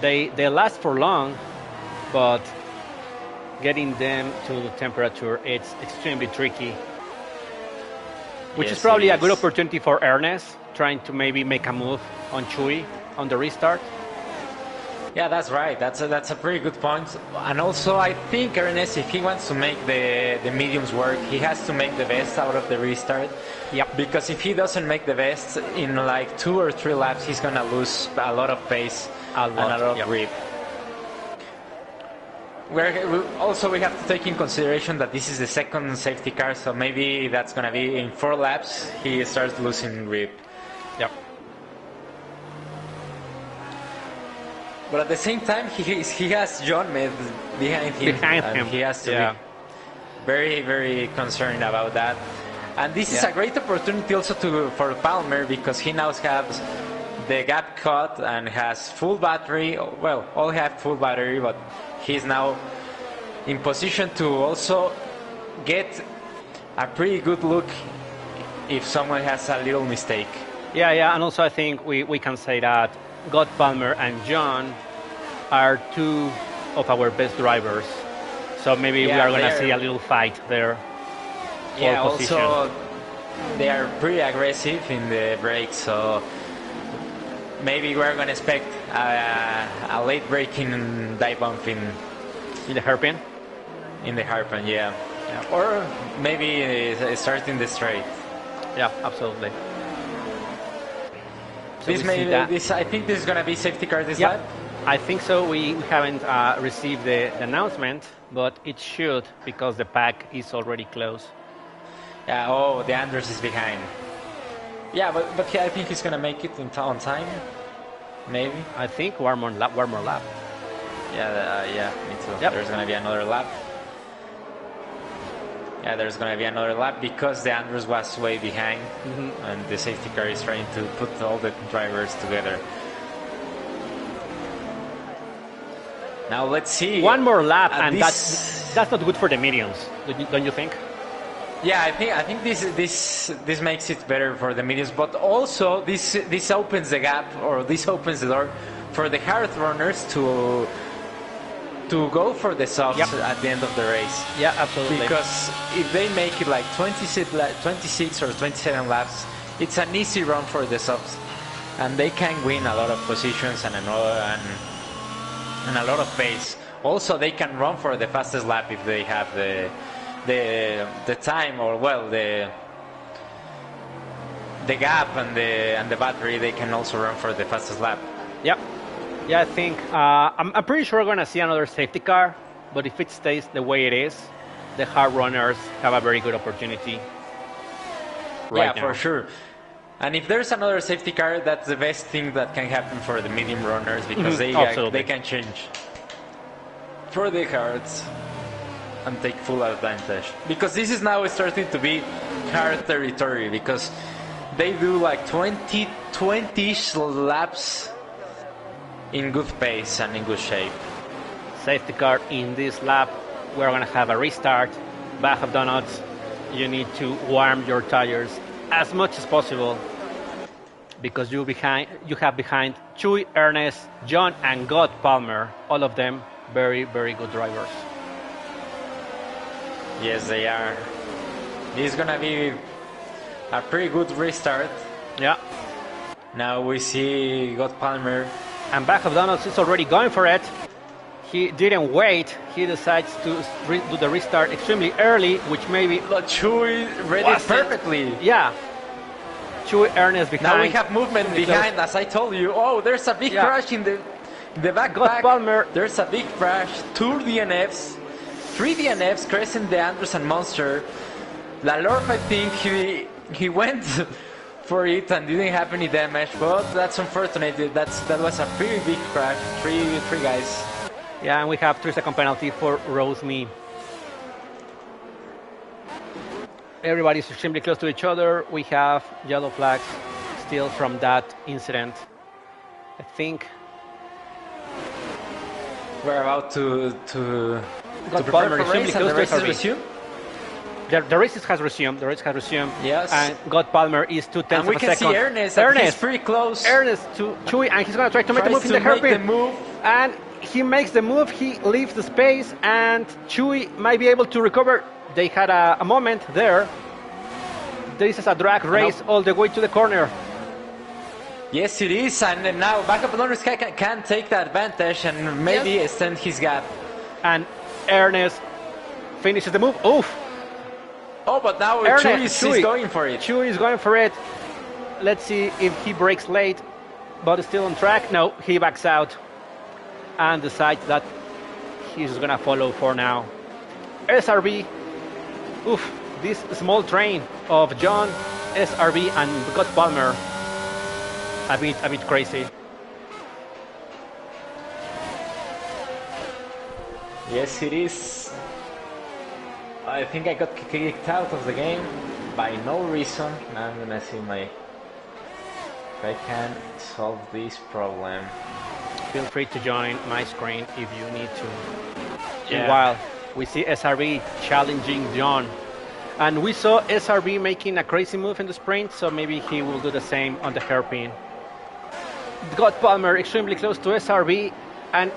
they last for long, but getting them to the temperature it's extremely tricky. Which Yes, is probably it a good is. opportunity for Ernest, trying to maybe make a move on Chewy on the restart. Yeah, that's right. That's a pretty good point. And also, I think Ernest, if he wants to make the mediums work, he has to make the best out of the restart. Yep. Because if he doesn't make the best in like 2 or 3 laps, he's gonna lose a lot of pace and a lot of yep. grip. We have to take in consideration that this is the second safety car, so maybe that's gonna be in 4 laps he starts losing grip. Yep. But at the same time, he has John Med behind him, and him. he has to Yeah. be very, very concerned about that. And this is Yeah. a great opportunity also for Palmer because he now has the gap cut and has full battery. Well, all have full battery, but he's now in position to also get a pretty good look if someone has a little mistake. Yeah, and also I think we can say that God Palmer and John are two of our best drivers. So maybe we Yeah, are going to they're- see a little fight there. Yeah, Pole position. also they are pretty aggressive in the brakes, so maybe we're going to expect a late braking dive bump in In the hairpin. the hairpin, yeah. Or maybe starting the straight. Yeah, absolutely. So This we may see that. I think this is going to be safety car this Yeah, lap. I think so. We haven't received the announcement, but it should because the pack is already closed. Yeah. Oh, the Anders is behind. Yeah, but I think he's going to make it on time. Maybe. I think one more lap. Yeah, me too. Yep. There's going to be another lap. Yeah, there's going to be another lap because the Andrews was way behind and the safety car is trying to put all the drivers together. Now let's see. One more lap, and this- that's not good for the mediums, don't you think? Yeah, I think this makes it better for the mediums, but also this opens the gap or this opens the door for the hard runners to go for the softs Yep. at the end of the race. Yeah, absolutely. Because if they make it like 26 or 27 laps, it's an easy run for the softs, and they can win a lot of positions and a lot of pace. Also, they can run for the fastest lap if they have the time or well the gap and the battery. They can also run for the fastest lap. Yep. Yeah, I think I'm pretty sure we're gonna see another safety car, but if it stays the way it is, the hard runners have a very good opportunity. Right Yeah, now. for sure. And if there's another safety car, that's the best thing that can happen for the medium runners because absolutely. they can change for the cards and take full advantage. Because this is now starting to be hard territory because they do like 20-ish laps in good pace and in good shape. Safety car in this lap. We're going to have a restart. Back of Donuts, you need to warm your tires as much as possible because you have behind Chewy, Ernest, John, and God Palmer. All of them very, very good drivers. Yes, they are. This is gonna be a pretty good restart. Yeah. Now we see God Palmer. And Back of Donuts is already going for it. He didn't wait. He decides to do the restart extremely early, which maybe But Chewy read it perfectly. Yeah. Chewy, Ernest behind. Now we have movement behind, as I told you. Oh, there's a big crash in the back. God Palmer. There's a big crash. 2 DNFs. 3 DNFs, Crescent, the Anderson Monster. Lalorf, I think he went for it and didn't have any damage, but that's unfortunate. That was a pretty big crash. Three guys. Yeah, and we have 3-second penalty for Roseme. Everybody's extremely close to each other. We have yellow flags still from that incident. I think we're about to God prepare Palmer for extremely race and the close race to is SRB. resumed. The race has resumed. The race has resumed. Yes. And God Palmer is 2/10 And we of a can second. see Ernest. He's pretty close. Ernest to Chewy, and he's going to try to make the move in the hairpin. And he makes the move. He leaves the space, and Chewy might be able to recover. They had a moment there. This is a drag race all the way to the corner. Yes, it is. And now Backup Runners can take the advantage and maybe extend his gap. And Ernest finishes the move. Oof. Oh, but now Chewy is going for it. Chewy is going for it. Let's see if he breaks late, but is still on track. No, he backs out and decides that he's going to follow for now. SRB. Oof. This small train of John, SRB, and God Palmer. A bit crazy. Yes, it is. I think I got kicked out of the game by no reason. Now I'm gonna see if I can solve this problem. Feel free to join my screen if you need to. Yeah. Meanwhile, we see SRB challenging John. And we saw SRB making a crazy move in the sprint, so maybe he will do the same on the hairpin. God Palmer extremely close to SRB, and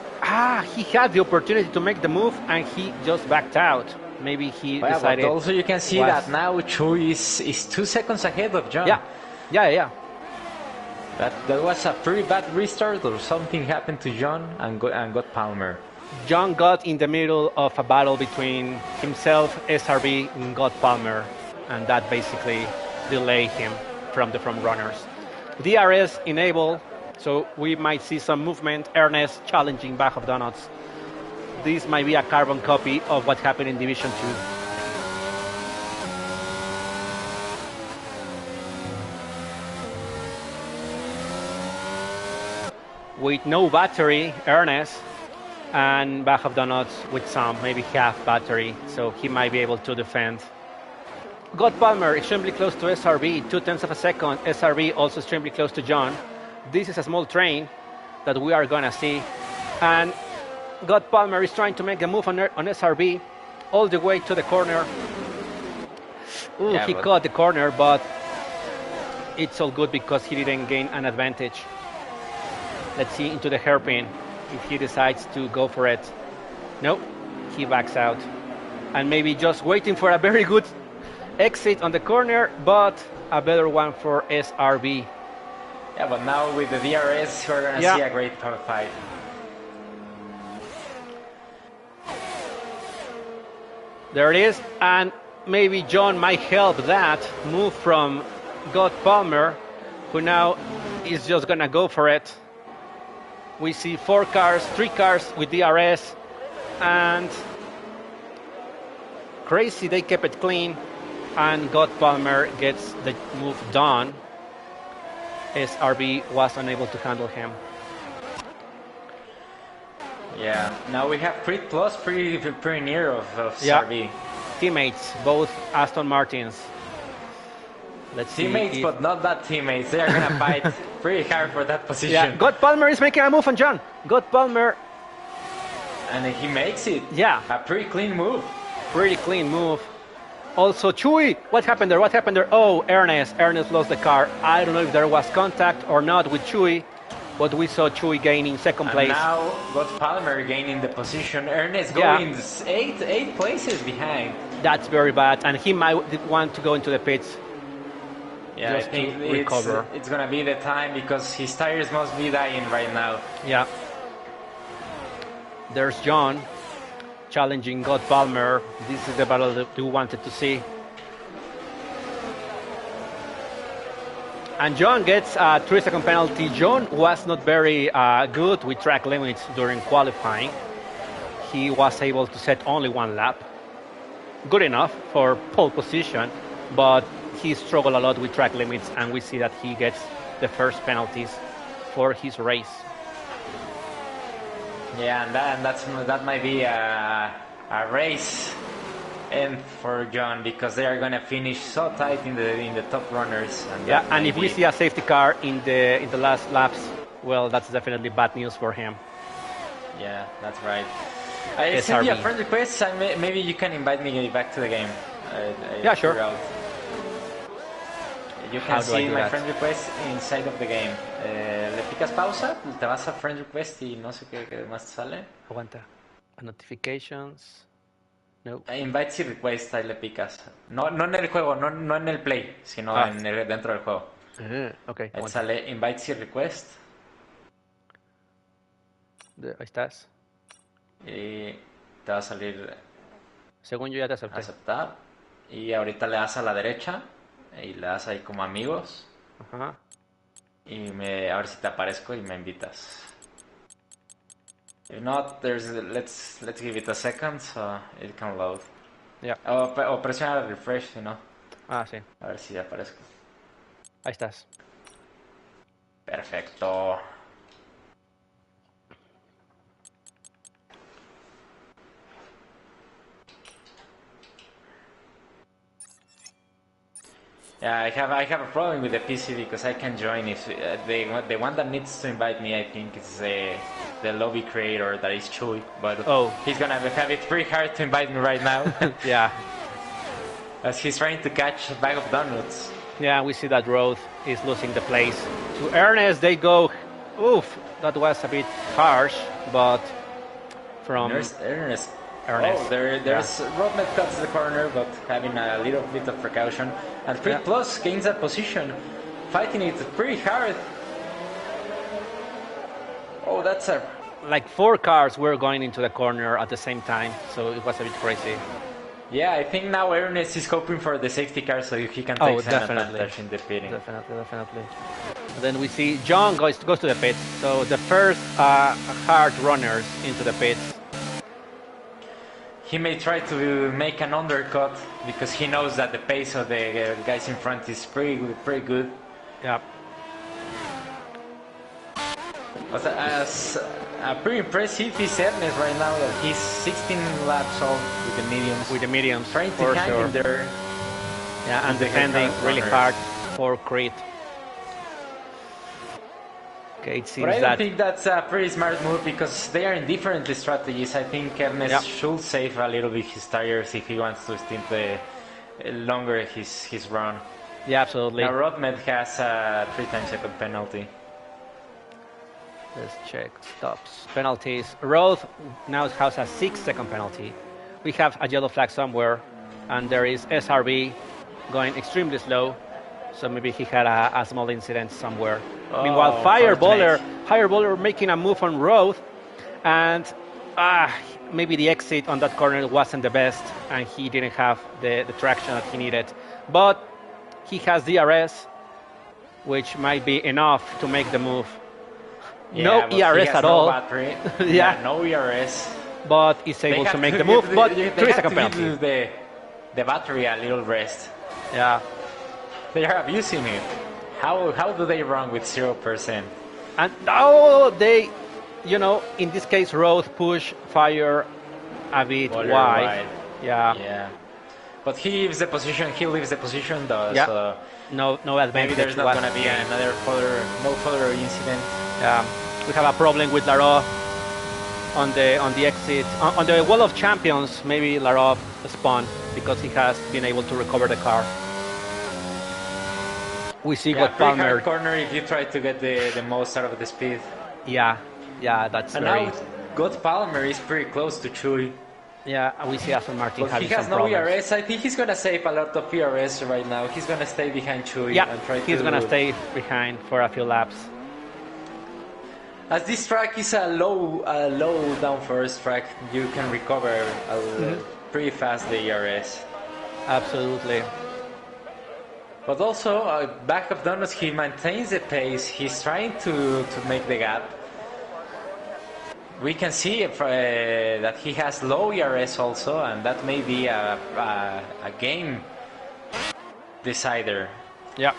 he had the opportunity to make the move, and he just backed out. Maybe he decided. But also you can see that now Chewy is 2 seconds ahead of John. Yeah. That was a pretty bad restart, or something happened to John and God Palmer. John got in the middle of a battle between himself, SRB, and God Palmer, and that basically delayed him from the front runners. DRS enabled, so we might see some movement. Ernest challenging Back of Donuts. This might be a carbon copy of what happened in Division 2. With no battery, Ernest, and Back of Donuts with some, maybe half battery, so he might be able to defend. God Palmer extremely close to SRB, 0.2 of a second. SRB also extremely close to John. This is a small train that we are gonna see, and God Palmer is trying to make a move on SRB all the way to the corner. He caught the corner, but it's all good because he didn't gain an advantage. Let's see into the hairpin if he decides to go for it. No, he backs out. And maybe just waiting for a very good exit on the corner, but a better one for SRB. Yeah, but now with the DRS, we're going to see a great fight. There it is, and maybe John might help that move from God Palmer, who now is just going to go for it. We see 3 cars with DRS, and crazy, they kept it clean, and God Palmer gets the move done. SRB was unable to handle him. Yeah, now we have Crit Plus pretty near of Yeah. SRB. Teammates, both Aston Martins. Let's Teammates, see. but not that teammates. They are gonna fight pretty hard for that position. Yeah, God Palmer is making a move on John. God Palmer, And he makes it. yeah, A pretty clean move. pretty clean move. Also, Chewy, what happened there? What happened there? Oh, Ernest. Ernest lost the car. I don't know if there was contact or not with Chewy, but we saw Chewy gaining second And place. now got Palmer gaining the position. Ernest Yeah. going eight places behind. That's very bad, and he might want to go into the pits. Yeah, Just I think to recover. it's gonna be the time because his tires must be dying right now. Yeah. There's John challenging God Palmer. This is the battle that we wanted to see. And John gets a 3-second penalty. John was not very good with track limits during qualifying. He was able to set only one lap. Good enough for pole position, but he struggled a lot with track limits, and we see that he gets the first penalties for his race. Yeah, and that might be a race end for John because they are gonna finish so tight in the top runners. And Yeah, that and might if we be- see a safety car in the last laps, well, that's definitely bad news for him. Yeah, that's right. I sent you a SRB. friend request, and maybe you can invite me back to the game. Yeah, sure. figure out. You How can do I see do my that? friend request inside of the game. Le picas pausa, te vas a friend request y no sé qué más te sale. Aguanta. Notifications. No. Invites y request, ahí le picas. No en el juego, no en el play, sino Ah. dentro del juego. Ok, Ahí aguanta. sale invites y request Ahí estás. y te va a salir Según yo ya te acepté. aceptar. Y ahorita le das a la derecha y le das ahí como amigos. Ajá. Y a ver si te aparezco y me invitas. If not, let's give it a second so it can load. Ya. O presiona refresh, si no. Ah, sí. A ver si aparezco. Ahí estás. Perfecto. Yeah, I have a problem with the PC because I can join if the one that needs to invite me, I think, is the lobby creator that is Chewy, but Oh. he's gonna have it pretty hard to invite me right now Yeah. as he's trying to catch a bag of donuts. Yeah, we see that Roth is losing the place. To Ernest, they go. Oof, that was a bit harsh, but from Ernest. Ernest, Oh, there's Rodmet cuts the corner, but having a little bit of precaution. And Crit Yeah. Plus gains that position, fighting it pretty hard. Oh, that's a like 4 cars were going into the corner at the same time, so it was a bit crazy. yeah. I think now Ernest is hoping for the safety car so he can Oh, take some definitely. advantage in the pitting. Definitely. And then we see John goes to the pits. So the first hard runners into the pits. He may try to make an undercut because he knows that the pace of the guys in front is pretty good. Yeah. But as pretty impressive is Ernest right now that he's 16 laps off with the mediums. With the mediums, Trying to for hang sure. in there. Yeah, and with the defending hard really runners. hard for Crit. Okay, it But seems I don't that think that's a pretty smart move because they are in different strategies. I think Ernest Yeah. should save a little bit his tires if he wants to stint longer his run. yeah, absolutely. Now Rodmet has a 3-time second penalty. Let's check stops, penalties. Roth now has a 6-second penalty. We have a yellow flag somewhere, and there is SRB going extremely slow. So maybe he had a small incident somewhere. Meanwhile, Fireballer making a move on Roth, and maybe the exit on that corner wasn't the best, and he didn't have the traction that he needed. But he has DRS, which might be enough to make the move. No but he ERS has at no all, battery. Yeah. No ERS. but is able to make the move. But they 3-second have to penalty. give the battery a little rest. Yeah. They are abusing it. How do they run with 0%? And oh, they, in this case, Roth push Fire a bit Water wide. wide. Yeah. Yeah. But he leaves the position. He leaves the position though. Yeah. So No advantage. maybe there's not was- gonna be no further incident. We have a problem with Larov on the exit on the wall of champions. Maybe Larov spun because he has been able to recover the car. We see Yeah, what pretty Palmer. hard corner if you try to get the most out of the speed. Yeah, that's And very. now God Palmer is pretty close to Chewy. Yeah, we see Aston Martin But having he has some no problems. ERS. I think he's gonna save a lot of ERS right now. He's gonna stay behind Chewy Yeah, and try he's to. gonna stay behind for a few laps. As this track is a low down first track, you can recover pretty fast the ERS. Absolutely. But also, back of Donuts, he maintains the pace. He's trying to make the gap. We can see that he has low ERS also, and that may be a game decider, Yeah.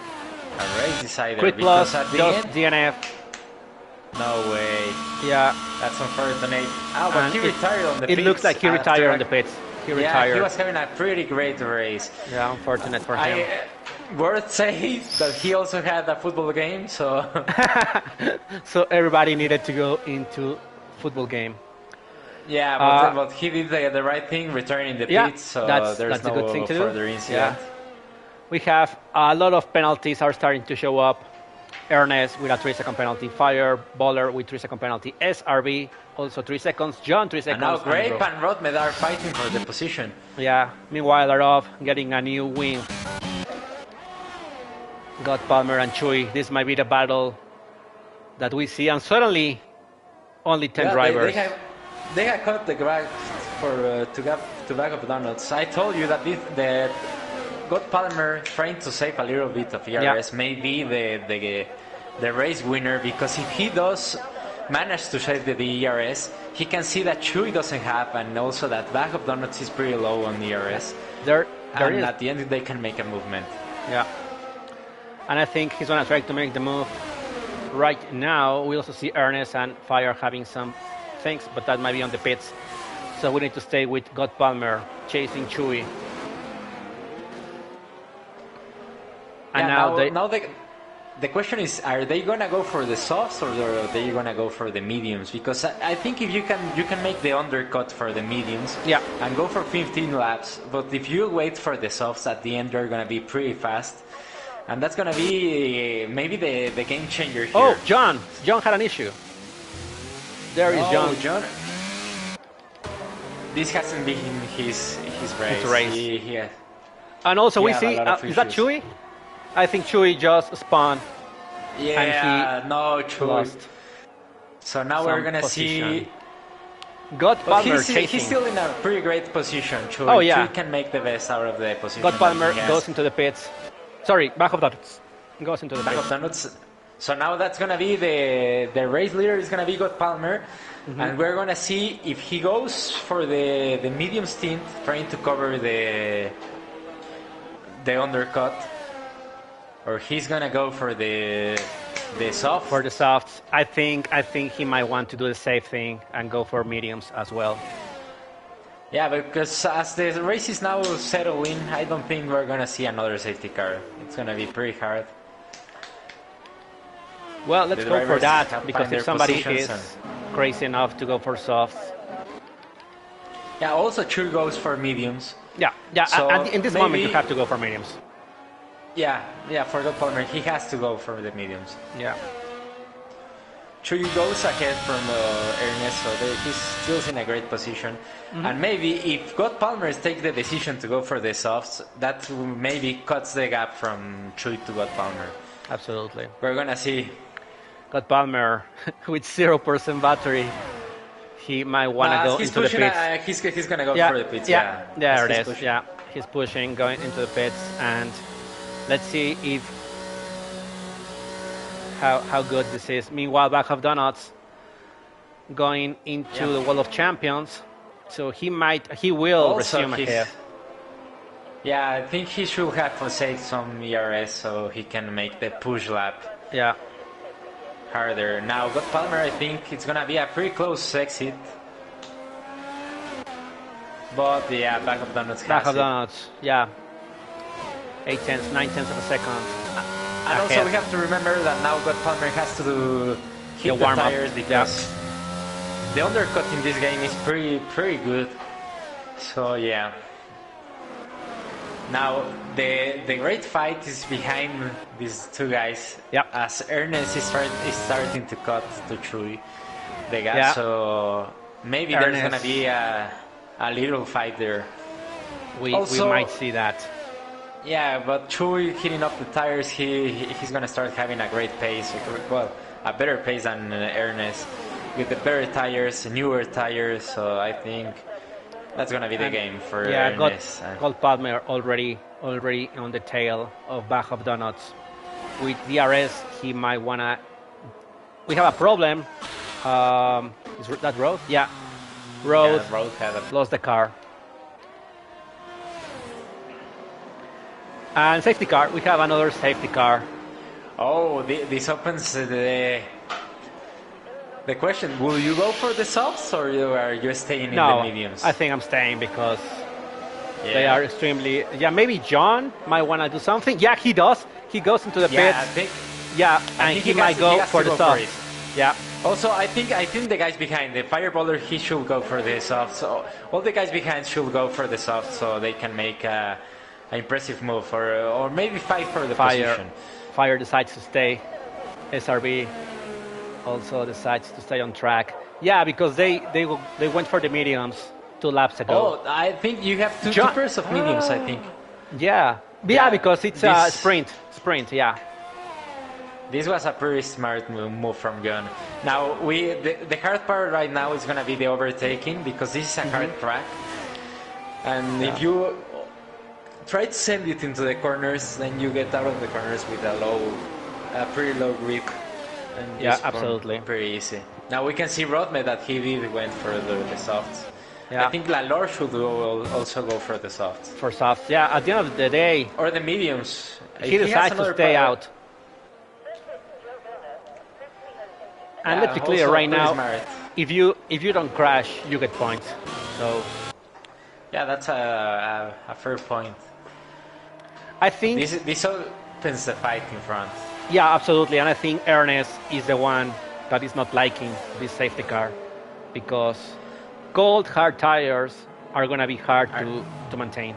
a race decider. Crit because plus, at the just end, DNF. no way. Yeah. That's unfortunate. Oh, but And he retired on the It pits. looks like he retired after on the pits. He Yeah, retired. he was having a pretty great race. Yeah, unfortunate for him. Worth saying that he also had a football game, so So everybody needed to go into football game. yeah, Uh, but he did the right thing, returning the Yeah, pits, so that's there's a no good thing to do. further incident. We have a lot of penalties are starting to show up. Ernest with a 3-second penalty. Fire, Baller with 3-second penalty. SRB also 3 seconds. John 3 And seconds. now and Grape Ro- and Rodmed are fighting for the position. Yeah. Meanwhile, Arov getting a new win. Got Palmer and Chui. This might be the battle that we see. And suddenly, only 10 Yeah, drivers. they have cut the graph for to back up donuts. I told you that that God Palmer trying to save a little bit of ERS may be the race winner, because if he does manage to save the ERS, he can see that Chewy doesn't have, and also that back of donuts is pretty low on ERS. There And is. at the end, they can make a movement. Yeah. And I think he's going to try to make the move right now. We also see Ernest and Fire having some things, but that might be on the pits. So we need to stay with God Palmer chasing Chewy. And Yeah, now the question is, are they gonna go for the softs, or are they gonna go for the mediums? Because I think if you can make the undercut for the mediums, Yeah. and go for 15 laps. But if you wait for the softs at the end, you're gonna be pretty fast, and that's gonna be maybe the game changer here. Oh, John had an issue. There is Oh, John. This hasn't been his race. His race. He And also we Yeah, see, a lot of is that issues. Chewy? I think Chewy just spun. yeah, no, true. Lost So now some we're gonna position. see. God But Palmer he's chasing. still in a pretty great position. Chewy, Oh, yeah. Chewy can make the best out of the position. God that Palmer he has. goes into the pits. Sorry, back of that. Goes into the Back pits. of donuts. So now that's gonna be the race leader is gonna be God Palmer, Mm-hmm. and we're gonna see if he goes for the medium stint, trying to cover the undercut, or he's gonna go for the soft. For the softs, I think he might want to do the safe thing and go for mediums as well. Yeah, because as the race is now settling, I don't think we're gonna see another safety car. It's gonna be pretty hard. Well, let's The go for drivers that, have because found if their somebody positions is crazy enough to go for softs, Yeah, also Chur goes for mediums. yeah, So in this moment you maybe- have to go for mediums. Yeah, for God Palmer, he has to go for the mediums. Yeah, Chur goes ahead from Ernest, so he's still in a great position. Mm-hmm. And maybe if God Palmer takes the decision to go for the softs, that maybe cuts the gap from Chur to God Palmer. absolutely. We're gonna see. God Palmer with 0% battery, he might want to go he's into the pushing, pits. he's gonna go Yeah, for the pits. yeah, there As it he's is. pushing. Yeah, he's pushing, going into the pits, and let's see if how good this is. Meanwhile, back of Donuts going into Yeah. the Wall of Champions, so he will Also, resume he's- ahead. Yeah, I think he should have saved some ERS so he can make the push lap Yeah. harder. Now, God Palmer, I think it's gonna be a pretty close exit. But yeah, Back of Donuts Back has of it. Donuts. Yeah. 8/10, 9/10 of a second. And also ahead. we have to remember that now God Palmer has to hit the warm-up. tires because the undercut in this game is pretty good. So yeah. Now the great fight is behind these two guys. Yep. As Ernest is starting to cut to Chewy the gap. Yeah. So maybe there's Ernest. gonna be a little fight there. We Also- might see that. Yeah, but Chewy hitting up the tires, he's gonna start having a great pace. Well, a better pace than Ernest with the better tires, newer tires. So I think that's gonna be the game for Yeah, Ernest. Gold Palmer already on the tail of Back of Donuts. With DRS, he might wanna. We have a problem. Is that Road? Yeah, Road Yeah, Road had a lost the car. And safety car. We have another safety car. Oh, this opens the question. Will you go for the softs or are you staying in No, the mediums? I think I'm staying because yeah. they are extremely. Yeah, maybe John might wanna do something. Yeah, he does. He goes into the Yeah, I pits. think. Yeah, I and think he he might has go to for the go for soft. it. Yeah. Also, I think the guys behind the Fireballer, he should go for the soft. So all the guys behind should go for the soft, so they can make an impressive move, or maybe fight for the position. Fire decides to stay. SRB also decides to stay on track. Yeah, because they went for the mediums 2 laps ago. Oh, I think you have two John- pairs of mediums. I think Yeah, Yeah, because it's a this- sprint. Yeah, this was a pretty smart move from Gun. Now the hard part right now is gonna be the overtaking because this is a hard track, and if you try to send it into the corners, then you get out of the corners with a pretty low grip. And Yeah, just absolutely. pretty easy. Now we can see Rodme that he went for the softs. Yeah. I think Lalor should also go for the softs for soft. Yeah, at the end of the day, or the mediums. he has decides to another stay power- out. And Yeah, let's be clear also right pretty now. smart. If you don't crash, you get points. So Yeah, that's a fair point. I think This opens the fight in front. yeah, absolutely. And I think Ernest is the one that is not liking this safety car because gold hard tires are gonna be hard to maintain.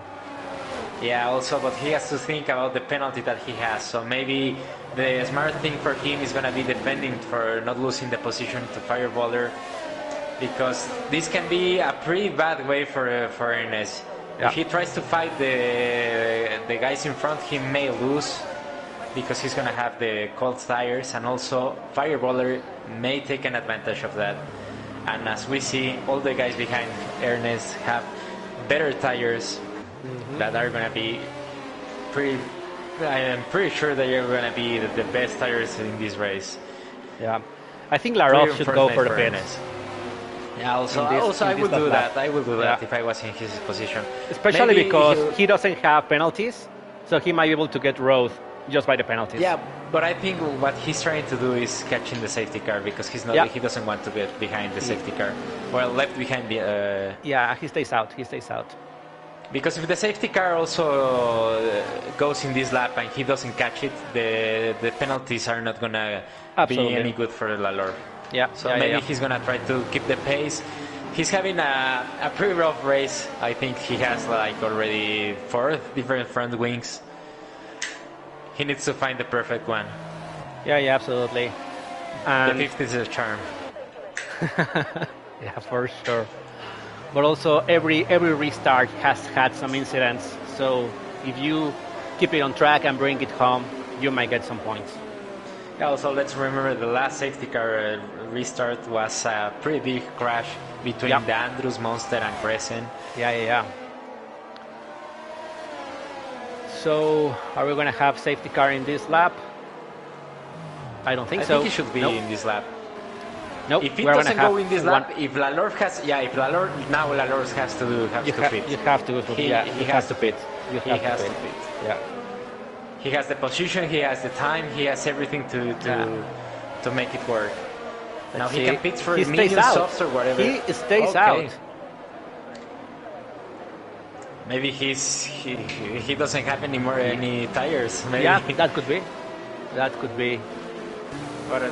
Yeah, also, but he has to think about the penalty that he has. So maybe the smart thing for him is going to be defending for not losing the position to Fireballer, because this can be a pretty bad way for Ernest. Yeah. If he tries to fight the guys in front, he may lose because he's going to have the cold tires, and also Fireballer may take an advantage of that. And as we see, all the guys behind Ernest have better tires that are going to be I am pretty sure they are going to be the best tires in this race. Yeah, I think Pretty Laroff should go unfortunate for the for pits. Ernest. Yeah, also, In this I would do lap. that. I would do that Yeah. if I was in his position. Especially Maybe because he doesn't have penalties, so he might be able to get road just by the penalties. Yeah, but I think what he's trying to do is catching the safety car because he's not. Yeah. He doesn't want to get behind the safety car. Well, left behind the. Yeah, he stays out. He stays out. Because if the safety car also goes in this lap and he doesn't catch it, the penalties are not gonna Absolutely. be any good for Lalor. Yeah. So yeah, maybe yeah. he's gonna try to keep the pace. He's having a pretty rough race. I think he has like already 4 different front wings. He needs to find the perfect one. Yeah, absolutely. The And 50 is a charm. yeah, for sure. But also every restart has had some incidents. So if you keep it on track and bring it home, you might get some points. Yeah, also, let's remember the last safety car restart was a pretty big crash between Yeah. the Andrews Monster and Crescent. Yeah. So are we gonna have safety car in this lap? I don't think I so. think he should be Nope. in this lap. Nope. If it We're gonna doesn't have go in this one- lap, if Lalor has, if Lalor has to you, pit. have to. He He has to pit. You He have has to to pit. pit. Yeah. He has the position, he has the time, he has everything to make it work. Now Let's he see. can pit for He stays medium out. softs or whatever. He stays Okay. out. Maybe he doesn't have any tires. Maybe. Yeah, that could be. That could be. But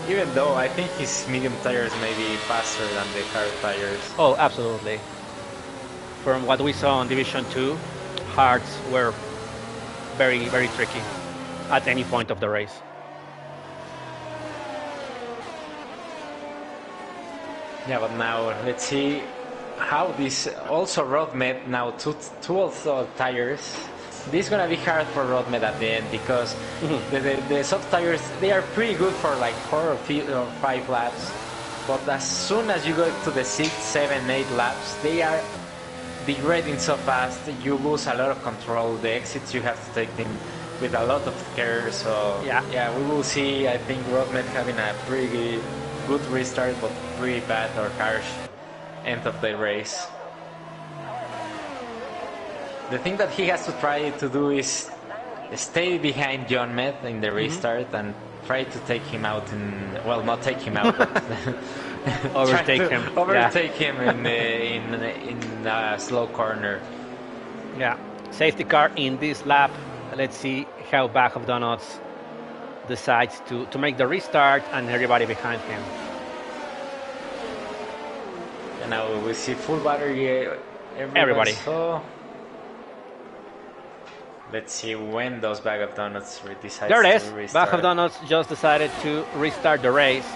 even though I think his medium tires may be faster than the hard tires. Oh, absolutely. From what we saw on Division 2, hards were very, very tricky at any point of the race. Yeah, but now let's see how this also Rodmed now two also tires. This is gonna be hard for Rodmed at the end because the soft tires they are pretty good for like 4 or 5 laps, but as soon as you go to the 6, 7, 8 laps, they are degrading so fast. You lose a lot of control. The exits you have to take them with a lot of care. So yeah, we will see. I think Rodmed having a pretty good restart, but pretty bad or harsh end of the race. The thing that he has to try to do is stay behind John Med in the restart and try to take him out not take him out, but Overtake him. Overtake him in a slow corner. Yeah. Safety car in this lap. Let's see how Back of Donuts decides to make the restart and everybody behind him. And now we see full battery. Everybody. So let's see when those Bag of Donuts decide There it to is. restart. Back of Donuts just decided to restart the race.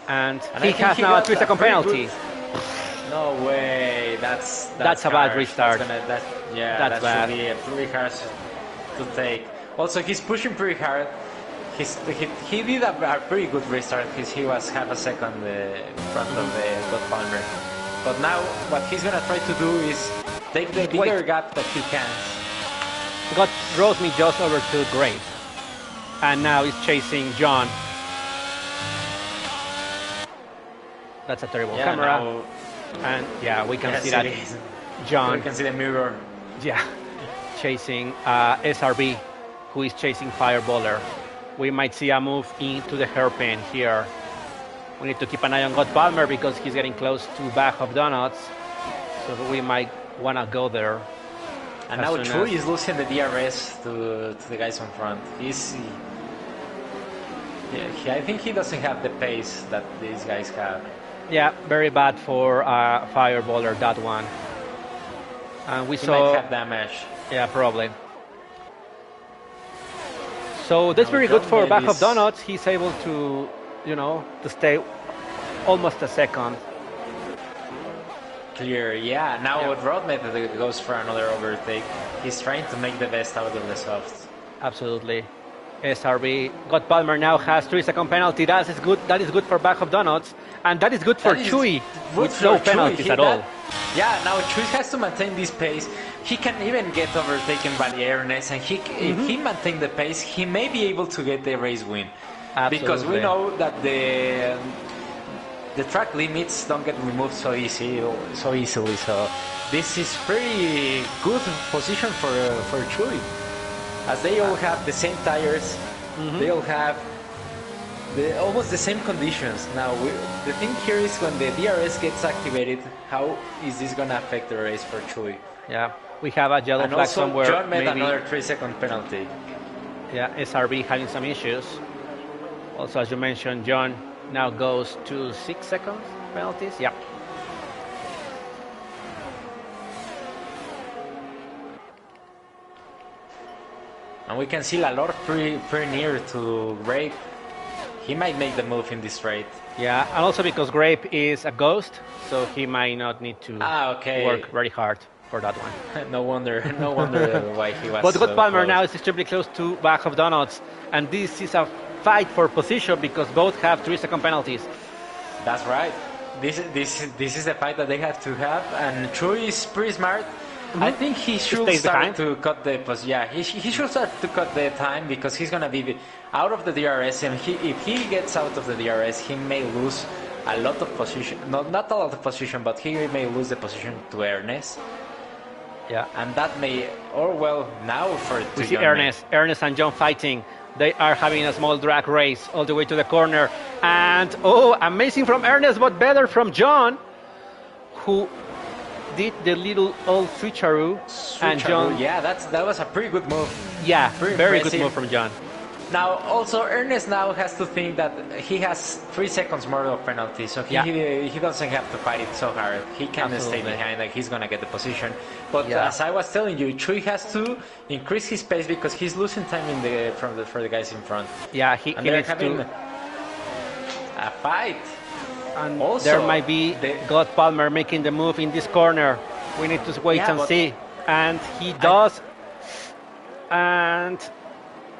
And And he I think has he now a got 3-second very penalty. good- No way. That's a bad harsh. restart. That's That's that bad. should be a pretty harsh to take. Also, he's pushing pretty hard. He did a pretty good restart because he was half a second in front of the Scott Palmer. But now what he's gonna try to do is take the bigger gap that he can. Rode me just over to Grape. And now he's chasing John. That's a terrible camera. Now, And yeah, we can yes, see that it is. John, We can see the mirror. chasing SRB, who is chasing Fireballer. We might see a move into the hairpin here. We need to keep an eye on God Palmer because he's getting close to Back of Donuts. So we might want to go there. And as now soon Chewy as- is losing the DRS to the guys on front. I think he doesn't have the pace that these guys have. Yeah, very bad for Fireballer, that one. And we He saw... might have damage. Yeah, probably. So that's Now very good John for Back of Davis- Donuts. He's able to, to stay almost a second. Clear, yeah. Now Yeah. Rodmed goes for another overtake. He's trying to make the best out of the softs. Absolutely. SRB. God Palmer now has 3-second penalty. That is good. That is good for Back of Donuts, and that is good for That is Chewy good with for no Chewy. penalties at all. Yeah, now Chewy has to maintain this pace. He can even get overtaken by Ernest, and if he maintains the pace, he may be able to get the race win. Because we Absolutely. know that the track limits don't get removed so easily. So this is pretty good position for Chewy, as they all have the same tires. They all have almost the same conditions. Now the thing here is when the DRS gets activated, how is this gonna affect the race for Chewy? Yeah, we have a yellow And flag also, somewhere. John made Maybe, another 3-second penalty. yeah, SRB having some issues. Also, as you mentioned, John now goes to 6 seconds penalties. Yeah. And we can see Lalor pretty near to Grape. He might make the move in this straight. Yeah, and also because Grape is a ghost, so he might not need to Okay. work very hard for that one. No wonder why he was. But so God Palmer close. now is extremely close to Back of Donuts, and this is a fight for position because both have 3-second penalties. That's right. This is the fight that they have to have, and Chewy is pretty smart. I think he should stays start behind. to cut the he should start to cut the time because he's gonna be out of the DRS, and if he gets out of the DRS, he may lose a lot of position. Not a lot of position, but he may lose the position to Ernest. Yeah. And that may, or well, now for We to see John Ernest and John fighting. They are having a small drag race all the way to the corner. And oh, amazing from Ernest, but better from John, who did the little old switcheroo. And John, yeah, that was a pretty good move. yeah, Pretty very good impressive. move from John. Now, also, Ernest now has to think that he has 3 seconds more of penalty, so Yeah. he doesn't have to fight it so hard. He can stay Absolutely. behind, like he's gonna get the position. But Yeah. as I was telling you, Chui has to increase his pace because he's losing time for the guys in front. Yeah, he And they're needs having to. a fight. And Also, there might be God Palmer making the move in this corner. We need to wait Yeah, and but see. And he does. And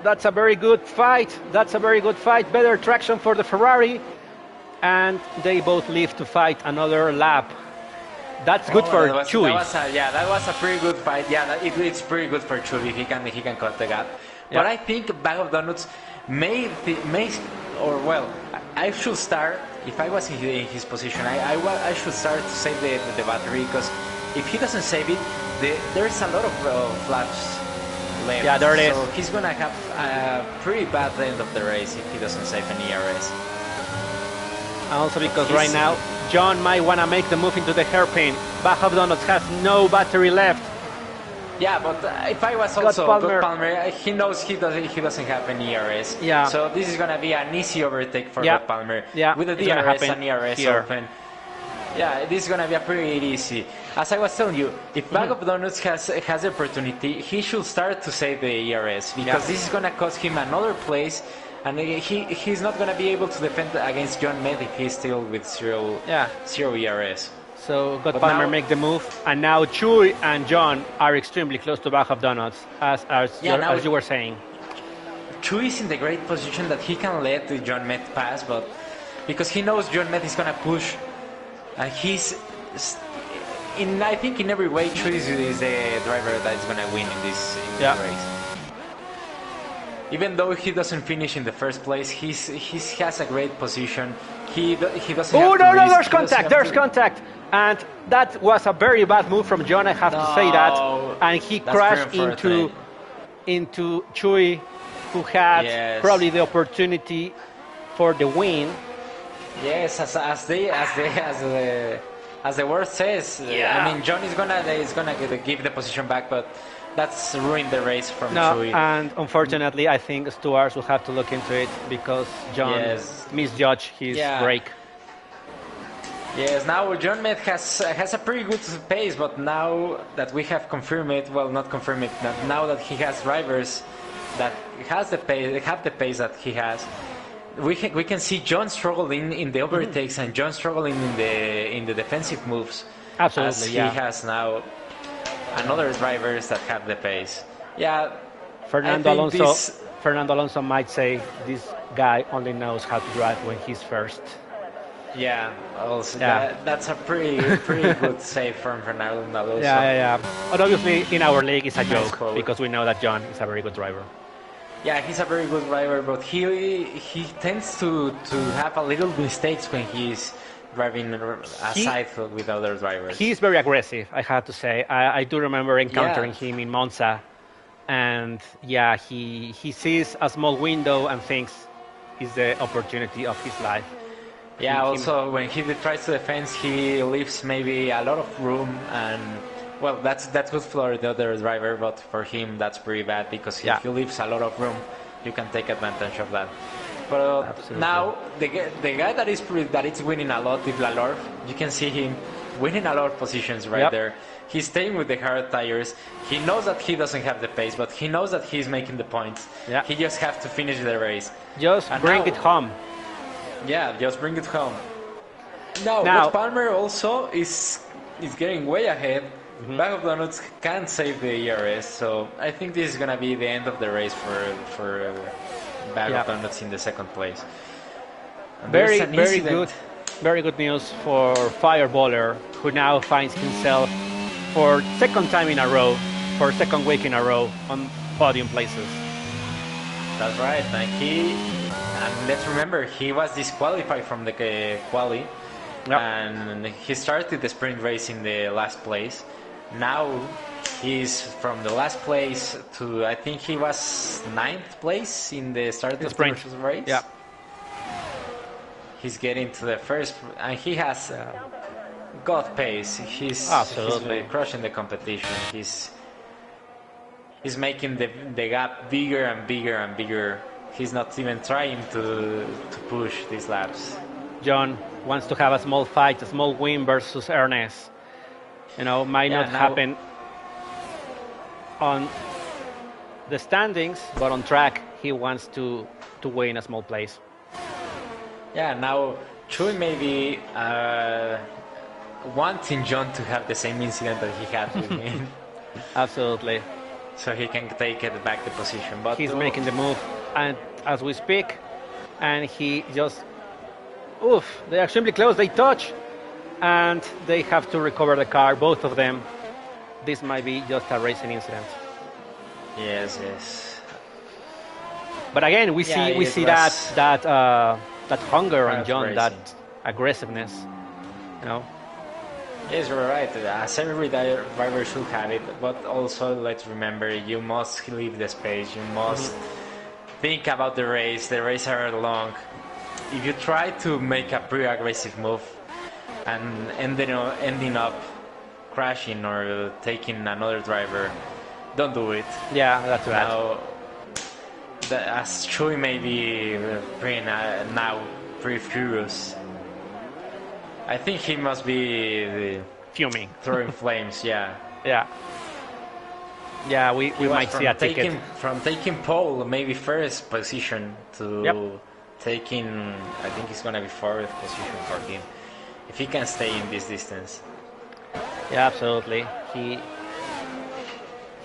that's a very good fight. That's a very good fight. Better traction for the Ferrari. And they both live to fight another lap. That's good for Chewy. That was a pretty good fight. Yeah, it's pretty good for Chewy. He can cut the gap. Yeah. But I think Bag of Donuts may I should start if I was in his position. I should start to save the battery because if he doesn't save it, there's a lot of laps left. Yeah, there it is. So he's gonna have a pretty bad end of the race if he doesn't save an ERS. And also because right now, John might want to make the move into the hairpin. Bag of Donuts has no battery left. Yeah, but if I was God also Palmer. God Palmer, he knows he doesn't have an ERS. Yeah. So this is gonna be an easy overtake for Yeah. God Palmer. Yeah, With the it's gonna DRS happen and ERS here. open. Yeah, this is gonna be a pretty easy. As I was telling you, if Bag of Donuts has the opportunity, he should start to save the ERS because this is gonna cost him another place, and he's not gonna be able to defend against John Med if he's still with zero ERS. So God But Palmer now- make the move, and now Chewy and John are extremely close to Bag of Donuts, as now- you were saying. Chu is in the great position that he can let John Met pass, but because he knows John Met is gonna push, and I think in every way Chu is the driver that is gonna win in this race. Even though he doesn't finish in the first place, he has a great position. He doesn't. Oh have to no! risk, he There's doesn't contact. have There's to- contact, and that was a very bad move from John. I have to say that, and he That's crashed pretty unfortunate. into Chewy, who had Yes. probably the opportunity for the win. Yes, as the word says. Yeah. I mean, John is gonna give the position back, but that's ruined the race from No, Chewy. and unfortunately, I think stewards will have to look into it because John Yes. misjudged his brake. Yes, now John Met has a pretty good pace, but now that we have confirmed it, well, not confirmed it, now that he has drivers that have the pace that he has, we can see John struggling in the overtakes and John struggling in the defensive moves. Absolutely, as yeah. he has now another drivers that have the pace. Yeah, Fernando I think Alonso. Fernando Alonso might say this guy only knows how to drive when he's first. Yeah, also Yeah. that's a pretty good save from Fernando Alonso. Yeah. But obviously, in our league, it's a Nice joke quote. because we know that John is a very good driver. Yeah, he's a very good driver, but he tends to have a little mistakes when he's driving aside with other drivers. He's very aggressive, I have to say. I do remember encountering him in Monza, and yeah, he sees a small window and thinks it's the opportunity of his life. Yeah, also when he tries to defend, he leaves maybe a lot of room, and well, that's good for the other driver, but for him that's pretty bad because if he leaves a lot of room, you can take advantage of that. But now the guy that is winning a lot is Lalor. You can see him winning a lot of positions there. He's staying with the hard tires. He knows that he doesn't have the pace, but he knows that he's making the points. Yeah. He just has to finish the race. Just bring it home. Yeah, just bring it home. Now Palmer also is getting way ahead. Bag of Donuts can't save the ERS, so I think this is gonna be the end of the race for Bag of Donuts in the second place. And Very incident. good news for Fireballer, who now finds himself for second week in a row on podium places. That's right, and let's remember he was disqualified from the quali, and he started the sprint race in the last place. Now He's from the last place to, I think he was 9th place in the start of the sprint. race. Yeah. He's getting to the first, and he has got pace. He's Absolutely. crushing the competition. He's making the gap bigger and bigger and bigger. He's not even trying to push these laps. John wants to have a small fight, a small win versus Ernest. Might Yeah, not now- happen on the standings, but on track, he wants to win a small place. Yeah, now Chui may be wanting John to have the same incident that he had with him, Absolutely. so he can take it back the position. But He's making the move, and as we speak, and he just, they're extremely close. They touch, and they have to recover the car, both of them. This might be just a racing incident. Yes. But again, we Yeah, see it see was that hunger on hard John, racing. that aggressiveness. Yes, you're right. As every driver should have it, but also let's remember, you must leave the space. You must think about the race. The races are long. If you try to make a pretty aggressive move and ending up crashing or taking another driver, don't do it. Yeah, that's right. Now, as Chui may be pretty furious, I think he must be Fuming. throwing flames. Yeah, Yeah. Yeah, we He was might see a ticket. from taking pole, maybe first position to Yep. taking. I think it's gonna be fourth position for him if he can stay in this distance. Yeah, absolutely.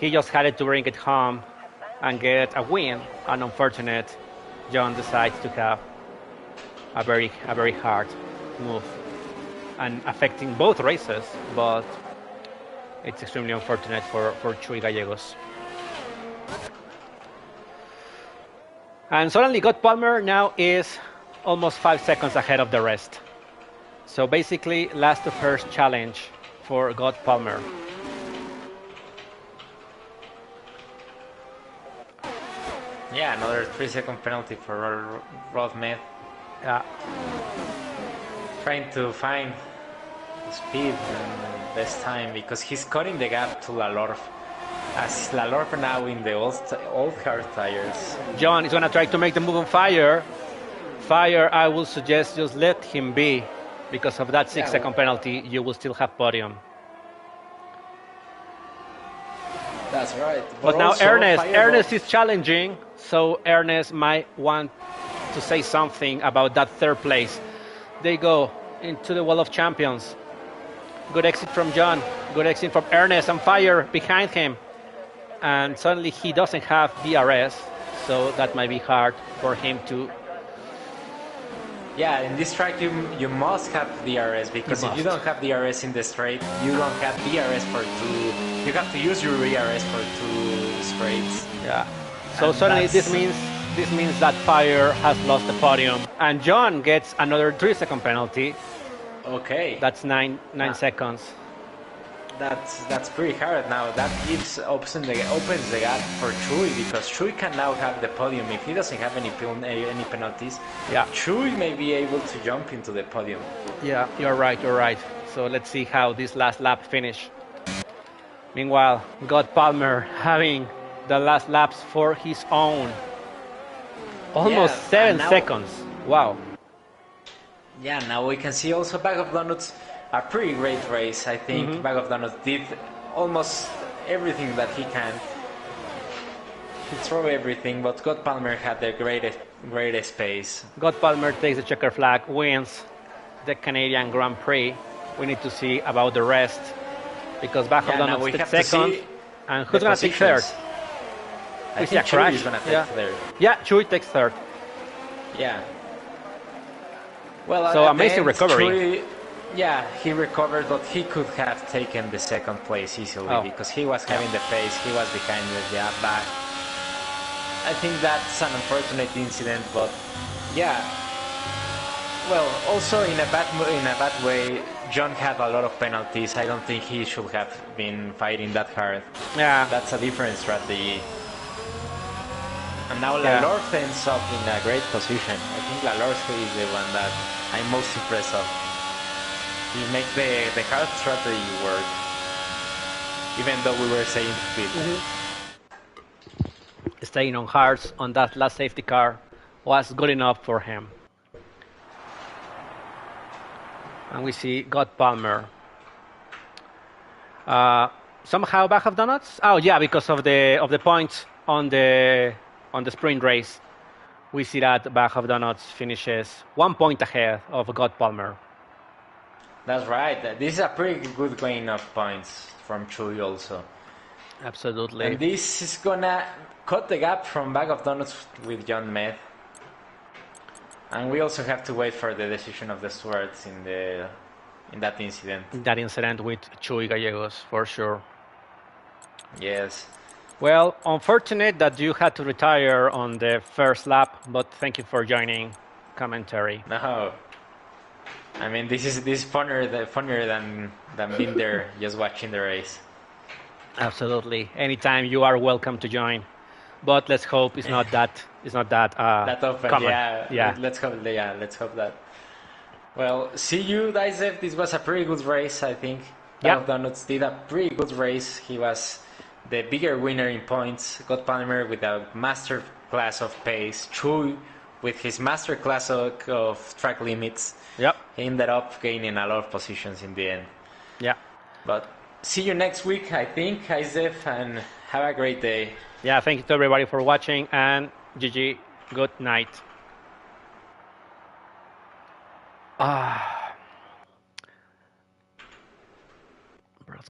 He just had it to bring it home and get a win. And unfortunate, John decides to have a very hard move and affecting both races, but it's extremely unfortunate for Chuy Gallegos. And suddenly, God Palmer now is almost 5 seconds ahead of the rest. So basically, last to first challenge for God Palmer. Yeah, another 3-second penalty for Rod Med, Yeah, trying to find speed and best time because he's cutting the gap to Lalorf. As Lalorf now in the old car tires. John is going to try to make the move on Fire. Fire, I will suggest just let him be. Because of that 6-second penalty, you will still have podium. That's right. But now also, Ernest Fire is challenging, so Ernest might want to say something about that third place. They go into the Wall of Champions. Good exit from John, good exit from Ernest, and Fire behind him. And suddenly he doesn't have DRS, so that might be hard for him to. Yeah, in this track you must have DRS because if you don't have DRS in the straight, you don't have DRS for two. You have to use your DRS for two straights. Yeah. So And suddenly that's- this means that Fire has lost the podium, and John gets another 3-second penalty. Okay, That's nine seconds. that's pretty hard now. That opens the gap for Chui because Chui can now have the podium if he doesn't have any penalties. Yeah. Chui may be able to jump into the podium. Yeah, you're right. So let's see how this last lap finish. Meanwhile, God Palmer having the last laps for his own. Almost Yeah, 7 and now- seconds. Wow. Yeah, now we can see also Bag of Donuts a pretty great race. I think Bag of Donuts did almost everything that he can. He threw everything, but God Palmer had the greatest pace. God Palmer takes the checker flag, wins the Canadian Grand Prix. We need to see about the rest because Bach Yeah, of now Donuts we took have to second. see And the who's going to take third? positions. We I see a think Chui crash. is gonna take Yeah. third. Yeah, Chui takes third. Yeah. Well, So at the amazing end, recovery. Chui, yeah, he recovered, but he could have taken the second place easily because he was having the pace. He was behind the back. I think that's an unfortunate incident, but yeah. Well, also in a bad way, John had a lot of penalties. I don't think he should have been fighting that hard. Yeah. That's a different strategy. And now Yeah. Lalorth ends up in a great position. I think Lalorth is the one that I'm most impressed of. He makes the hard strategy work. Even though we were saying speed. Staying on hearts on that last safety car was good enough for him. And we see God Palmer. Somehow back of donuts? Oh yeah, because of the points on the sprint race. We see that back of donuts finishes 1 point ahead of God Palmer. That's right. This is a pretty good gain of points from Chewy also. Absolutely. And this is gonna cut the gap from Bag of Donuts with John Med. And we also have to wait for the decision of the stewards in that incident. That incident with Chuy Gallegos, for sure. Yes. Well, unfortunate that you had to retire on the first lap, but thank you for joining commentary. No. I mean, this is funnier than being there just watching the race. Absolutely. Anytime you are welcome to join. But let's hope it's not that That often, common. yeah. Let's hope that. Well, see you, Daisev. This was a pretty good race, I think. Yeah. Bag of Donuts did a pretty good race. He was the bigger winner in points. God Palmer with a master class of pace. Chewy with his master class of track limits. Yep. He ended up gaining a lot of positions in the end. Yeah. But see you next week, I think, Daisev, and have a great day. Yeah, thank you to everybody for watching, and GG, good night.